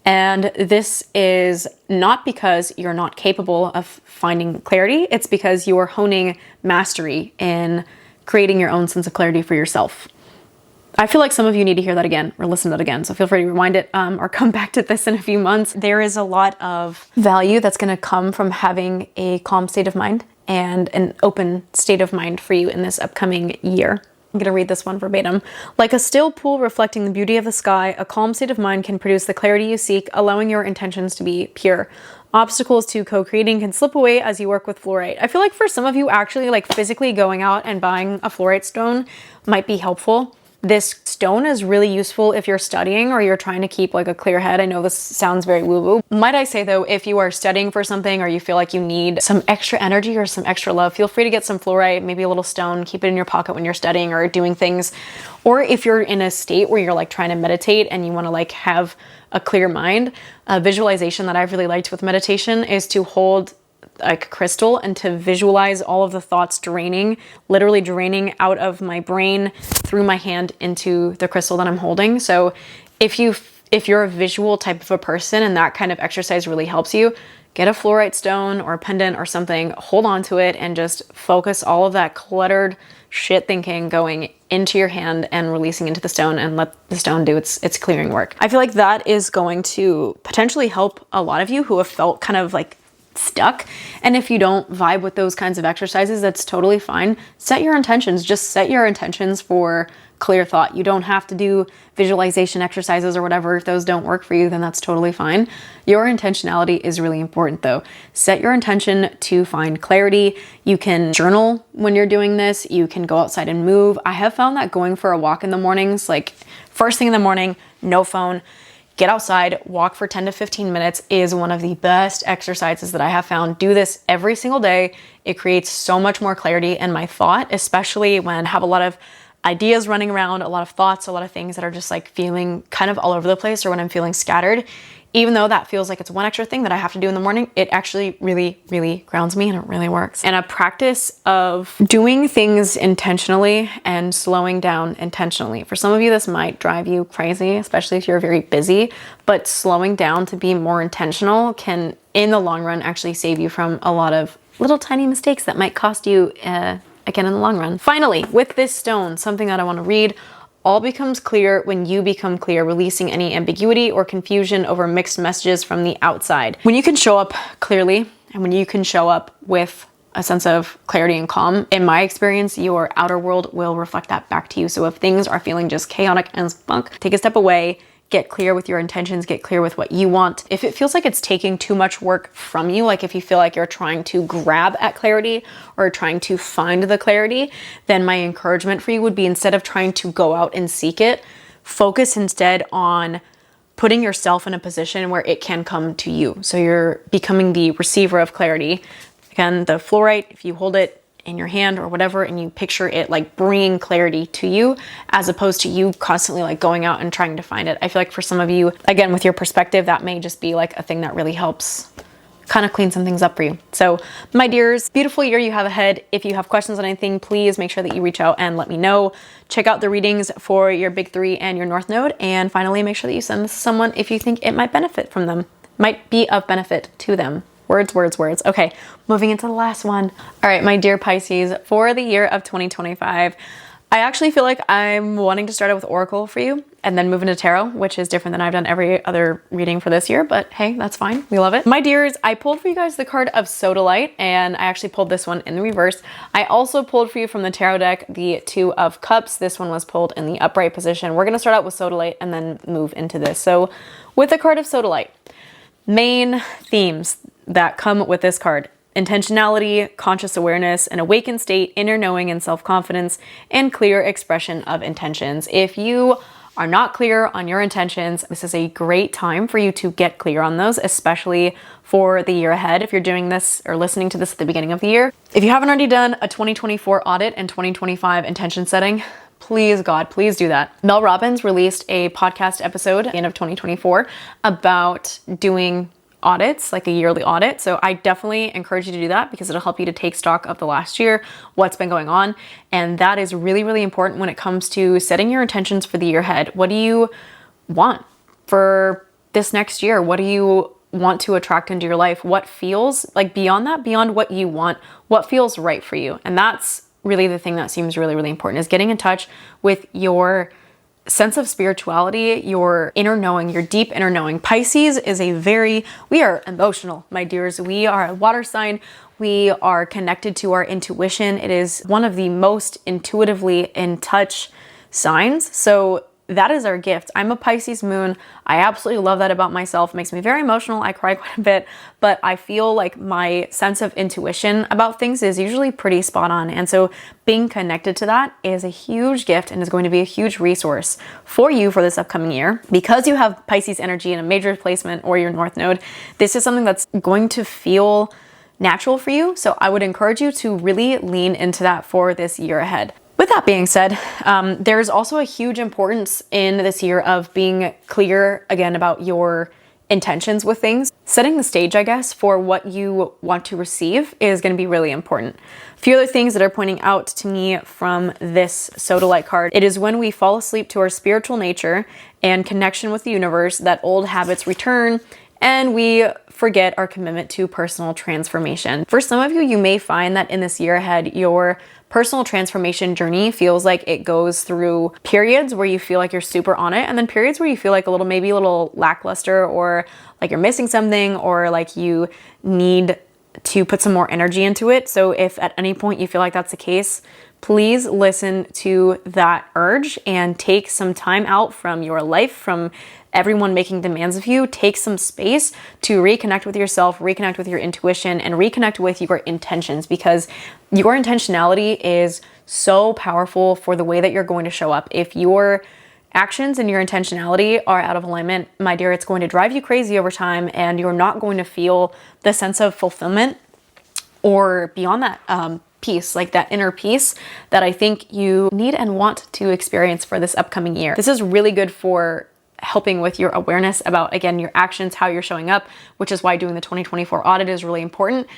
And this is not because you're not capable of finding clarity. It's because you are honing mastery in creating your own sense of clarity for yourself. I feel like some of you need to hear that again or listen to that again. So feel free to rewind it or come back to this in a few months. There is a lot of value that's going to come from having a calm state of mind and an open state of mind for you in this upcoming year. I'm gonna read this one verbatim. Like a still pool reflecting the beauty of the sky, a calm state of mind can produce the clarity you seek, allowing your intentions to be pure. Obstacles to co-creating can slip away as you work with fluorite. I feel like for some of you, actually like physically going out and buying a fluorite stone might be helpful. This stone is really useful if you're studying or you're trying to keep like a clear head. I know this sounds very woo-woo. Might I say though, if you are studying for something or you feel like you need some extra energy or some extra love, feel free to get some fluorite, maybe a little stone, keep it in your pocket when you're studying or doing things. Or if you're in a state where you're like trying to meditate and you want to like have a clear mind, a visualization that I've really liked with meditation is to hold like crystal and to visualize all of the thoughts draining, literally draining out of my brain through my hand into the crystal that I'm holding. So if you're a visual type of a person and that kind of exercise really helps you, get a fluorite stone or a pendant or something, hold on to it and just focus all of that cluttered shit thinking going into your hand and releasing into the stone, and let the stone do its clearing work. I feel like that is going to potentially help a lot of you who have felt kind of like stuck. And if you don't vibe with those kinds of exercises, that's totally fine. Set your intentions. Just set your intentions for clear thought. You don't have to do visualization exercises or whatever. If those don't work for you, then that's totally fine. Your intentionality is really important though. Set your intention to find clarity. You can journal when you're doing this. You can go outside and move. I have found that going for a walk in the mornings, like first thing in the morning, no phone, get outside, walk for 10 to 15 minutes is one of the best exercises that I have found. Do this every single day. It creates so much more clarity in my thought, especially when I have a lot of ideas running around, a lot of thoughts, a lot of things that are just like feeling kind of all over the place, or when I'm feeling scattered. Even though that feels like it's one extra thing that I have to do in the morning, it actually really, really grounds me and it really works. And a practice of doing things intentionally and slowing down intentionally. For some of you, this might drive you crazy, especially if you're very busy, but slowing down to be more intentional can, in the long run, actually save you from a lot of little tiny mistakes that might cost you again in the long run. Finally, with this stone, something that I want to read: all becomes clear when you become clear, releasing any ambiguity or confusion over mixed messages from the outside. When you can show up clearly and when you can show up with a sense of clarity and calm, in my experience, your outer world will reflect that back to you. So if things are feeling just chaotic and spunk, take a step away, get clear with your intentions, get clear with what you want. If it feels like it's taking too much work from you, like if you feel like you're trying to grab at clarity or trying to find the clarity, then my encouragement for you would be, instead of trying to go out and seek it, focus instead on putting yourself in a position where it can come to you. So you're becoming the receiver of clarity. Again, the fluorite, if you hold it in your hand or whatever, and you picture it like bringing clarity to you, as opposed to you constantly like going out and trying to find it. I feel like for some of you, again, with your perspective, that may just be like a thing that really helps kind of clean some things up for you. So my dears, beautiful year you have ahead. If you have questions on anything, please make sure that you reach out and let me know. Check out the readings for your big three and your north node. And finally, make sure that you send this to someone if you think it might benefit from them, might be of benefit to them. Words, words, words. Okay, moving into the last one. All right, my dear Pisces, for the year of 2025, I actually feel like I'm wanting to start out with Oracle for you and then move into Tarot, which is different than I've done every other reading for this year, but hey, that's fine. We love it. My dears, I pulled for you guys the card of Sodalite, and I actually pulled this one in the reverse. I also pulled for you from the Tarot deck the Two of Cups. This one was pulled in the upright position. We're gonna start out with Sodalite and then move into this. So with the card of Sodalite, main themes that come with this card: intentionality, conscious awareness, an awakened state, inner knowing and self-confidence, and clear expression of intentions. If you are not clear on your intentions, this is a great time for you to get clear on those, especially for the year ahead. If you're doing this or listening to this at the beginning of the year, if you haven't already done a 2024 audit and 2025 intention setting, please, God, please do that. Mel Robbins released a podcast episode at the end of 2024 about doing audits, like a yearly audit. So I definitely encourage you to do that because it'll help you to take stock of the last year, what's been going on. And that is really, really important when it comes to setting your intentions for the year ahead. What do you want for this next year? What do you want to attract into your life? What feels like, beyond that, beyond what you want, what feels right for you? And that's really the thing that seems really, really important, is getting in touch with your sense of spirituality, your inner knowing, your deep inner knowing. Pisces is we are emotional, my dears. We are a water sign. We are connected to our intuition. It is one of the most intuitively in touch signs. So that is our gift. I'm a Pisces moon. I absolutely love that about myself. It makes me very emotional. I cry quite a bit, but I feel like my sense of intuition about things is usually pretty spot on. And so being connected to that is a huge gift and is going to be a huge resource for you for this upcoming year. Because you have Pisces energy in a major placement or your North Node, this is something that's going to feel natural for you. So I would encourage you to really lean into that for this year ahead. With that being said, there's also a huge importance in this year of being clear again about your intentions with things. Setting the stage, I guess, for what you want to receive is going to be really important. A few other things that are pointing out to me from this sodalite card. It is when we fall asleep to our spiritual nature and connection with the universe that old habits return and we forget our commitment to personal transformation. For some of you, you may find that in this year ahead, your personal transformation journey feels like it goes through periods where you feel like you're super on it, and then periods where you feel like maybe a little lackluster, or like you're missing something, or like you need to put some more energy into it. So if at any point you feel like that's the case, please listen to that urge and take some time out from your life, from everyone making demands of you. Take some space to reconnect with yourself, reconnect with your intuition, and reconnect with your intentions, because your intentionality is so powerful for the way that you're going to show up. If your actions and your intentionality are out of alignment, my dear, it's going to drive you crazy over time, and you're not going to feel the sense of fulfillment or beyond that peace, like that inner peace that I think you need and want to experience for this upcoming year. This is really good for helping with your awareness about, again, your actions, how you're showing up, which is why doing the 2024 audit is really important.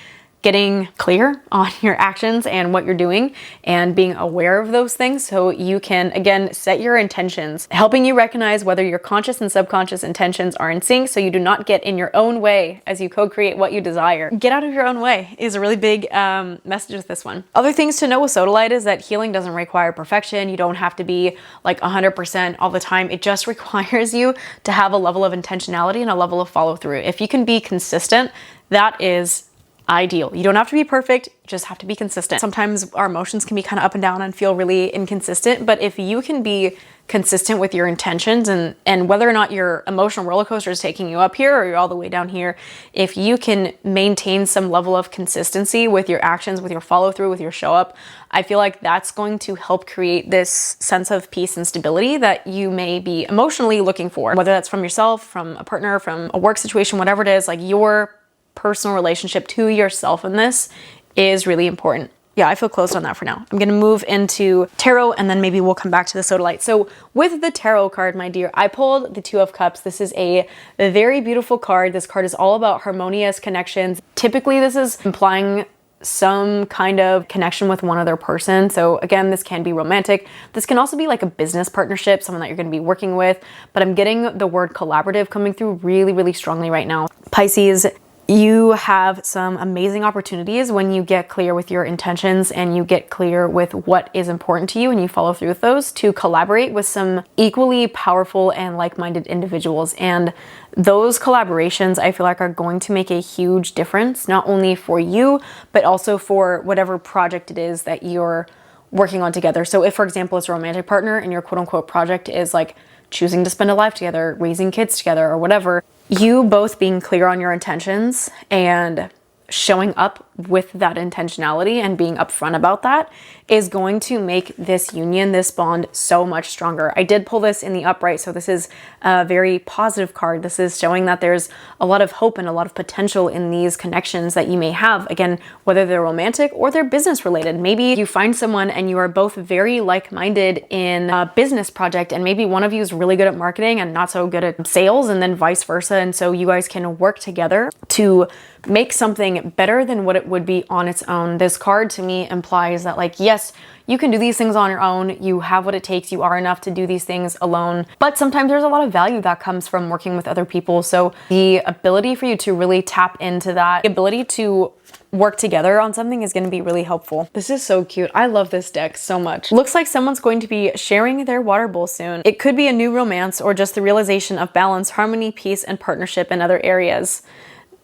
Getting clear on your actions and what you're doing and being aware of those things so you can, again, set your intentions, helping you recognize whether your conscious and subconscious intentions are in sync so you do not get in your own way as you co-create what you desire. Get out of your own way is a really big message with this one. Other things to know with sodalite is that healing doesn't require perfection. You don't have to be like 100% all the time. It just requires you to have a level of intentionality and a level of follow through. If you can be consistent, that is ideal. You don't have to be perfect, you just have to be consistent. Sometimes our emotions can be kind of up and down and feel really inconsistent, but if you can be consistent with your intentions and whether or not your emotional roller coaster is taking you up here or you're all the way down here, if you can maintain some level of consistency with your actions, with your follow through, with your show up, I feel like that's going to help create this sense of peace and stability that you may be emotionally looking for, whether that's from yourself, from a partner, from a work situation, whatever it is. Like, your personal relationship to yourself in this is really important. Yeah, I feel closed on that for now. I'm gonna move into tarot and then maybe we'll come back to the sodalite. So with the tarot card, my dear, I pulled the Two of Cups. This is a very beautiful card. This card is all about harmonious connections. Typically, this is implying some kind of connection with one other person. So again, this can be romantic. This can also be like a business partnership, someone that you're going to be working with, but I'm getting the word collaborative coming through really, really strongly right now. Pisces, you have some amazing opportunities when you get clear with your intentions and you get clear with what is important to you and you follow through with those, to collaborate with some equally powerful and like-minded individuals. And those collaborations, I feel like, are going to make a huge difference, not only for you, but also for whatever project it is that you're working on together. So if, for example, it's a romantic partner and your quote-unquote project is like choosing to spend a life together, raising kids together, or whatever, you both being clear on your intentions and showing up with that intentionality and being upfront about that is going to make this union, this bond, so much stronger. I did pull this in the upright, so this is a very positive card. This is showing that there's a lot of hope and a lot of potential in these connections that you may have. Again, whether they're romantic or they're business related. Maybe you find someone and you are both very like-minded in a business project, and maybe one of you is really good at marketing and not so good at sales, and then vice versa. And so you guys can work together to make something better than what it would be on its own. This card to me implies that, like, yes, you can do these things on your own. You have what it takes. You are enough to do these things alone. But sometimes there's a lot of value that comes from working with other people. So the ability for you to really tap into that, the ability to work together on something is going to be really helpful. This is so cute. I love this deck so much. Looks like someone's going to be sharing their water bowl soon. It could be a new romance or just the realization of balance, harmony, peace, and partnership in other areas.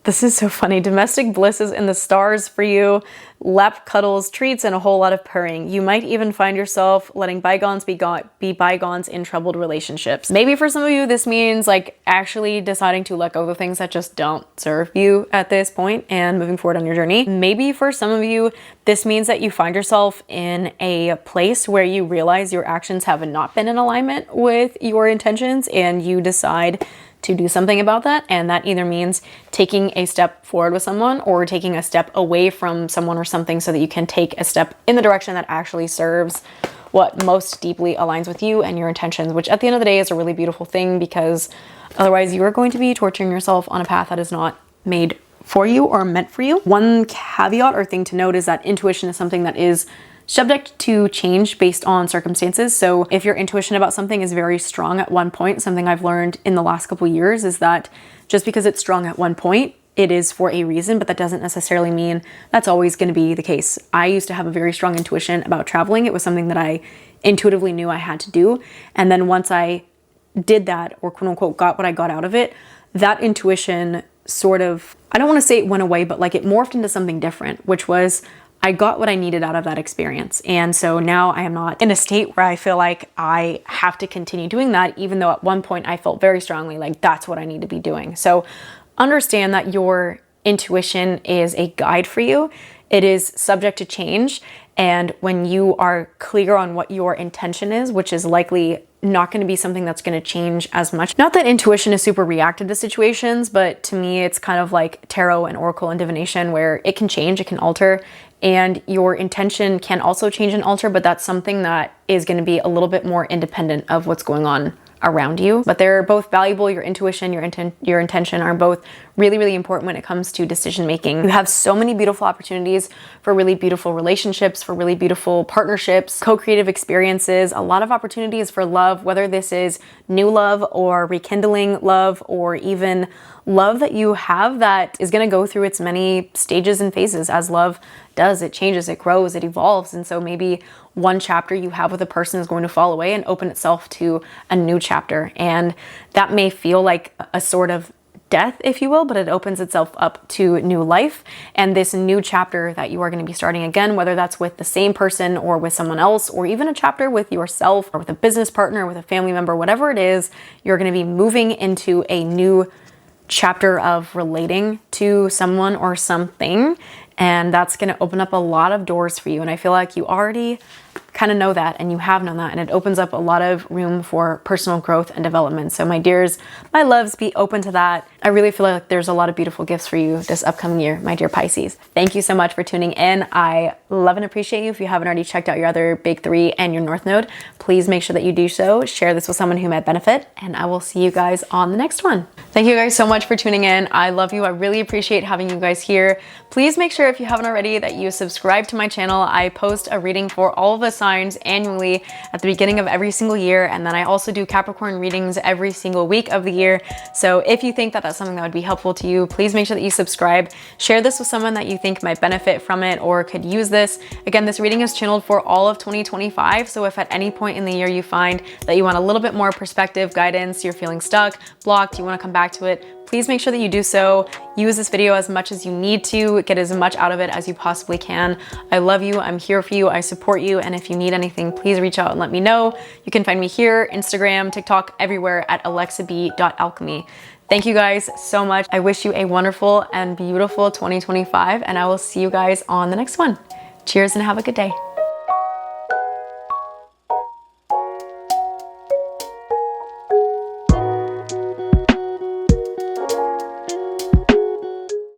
This is so funny. Domestic bliss is in the stars for you. Lap cuddles, treats, and a whole lot of purring. You might even find yourself letting bygones be bygones in troubled relationships. Maybe for some of you, this means like actually deciding to let go of the things that just don't serve you at this point and moving forward on your journey. Maybe for some of you, this means that you find yourself in a place where you realize your actions have not been in alignment with your intentions and you decide to do something about that. And that either means taking a step forward with someone or taking a step away from someone or something so that you can take a step in the direction that actually serves what most deeply aligns with you and your intentions, which at the end of the day is a really beautiful thing, because otherwise you are going to be torturing yourself on a path that is not made for you or meant for you. One caveat or thing to note is that intuition is something that is subject to change based on circumstances. So if your intuition about something is very strong at one point, something I've learned in the last couple of years is that just because it's strong at one point, it is for a reason, but that doesn't necessarily mean that's always going to be the case. I used to have a very strong intuition about traveling. It was something that I intuitively knew I had to do. And then once I did that, or quote unquote got what I got out of it, that intuition sort of, I don't want to say it went away, but like it morphed into something different, which was I got what I needed out of that experience. And so now I am not in a state where I feel like I have to continue doing that, even though at one point I felt very strongly like that's what I need to be doing. So understand that your intuition is a guide for you. It is subject to change. And when you are clear on what your intention is, which is likely not going to be something that's going to change as much. Not that intuition is super reactive to situations, but to me, it's kind of like tarot and oracle and divination where it can change, it can alter. And your intention can also change and alter, but that's something that is going to be a little bit more independent of what's going on around you. But they're both valuable. Your intuition, your intention are both really, really important when it comes to decision making. You have so many beautiful opportunities for really beautiful relationships, for really beautiful partnerships, co-creative experiences, a lot of opportunities for love, whether this is new love or rekindling love, or even love that you have that is going to go through its many stages and phases. As love does, it changes, it grows, it evolves. And so maybe one chapter you have with a person is going to fall away and open itself to a new chapter. And that may feel like a sort of death, if you will, but it opens itself up to new life. And this new chapter that you are going to be starting again, whether that's with the same person or with someone else, or even a chapter with yourself or with a business partner, with a family member, whatever it is, you're going to be moving into a new chapter of relating to someone or something. And that's going to open up a lot of doors for you. And I feel like you already kind of know that, and you have known that, and it opens up a lot of room for personal growth and development. So my dears, my loves, be open to that. I really feel like there's a lot of beautiful gifts for you this upcoming year, my dear Pisces. Thank you so much for tuning in. I love and appreciate you. If you haven't already checked out your other big three and your North Node, please make sure that you do so. Share this with someone who might benefit, and I will see you guys on the next one. Thank you guys so much for tuning in. I love you. I really appreciate having you guys here. Please make sure, if you haven't already, that you subscribe to my channel. I post a reading for all of the signs annually at the beginning of every single year, and then I also do Capricorn readings every single week of the year. So if you think that that's something that would be helpful to you, please make sure that you subscribe. Share this with someone that you think might benefit from it or could use this. Again, this reading is channeled for all of 2025. So if at any point in the year you find that you want a little bit more perspective, guidance, you're feeling stuck, blocked, you want to come back to it, please make sure that you do so. Use this video as much as you need to, get as much out of it as you possibly can. I love you, I'm here for you, I support you, and if you need anything, please reach out and let me know. You can find me here, Instagram, TikTok, everywhere at alexab.alchemy. Thank you guys so much. I wish you a wonderful and beautiful 2025, and I will see you guys on the next one. Cheers and have a good day.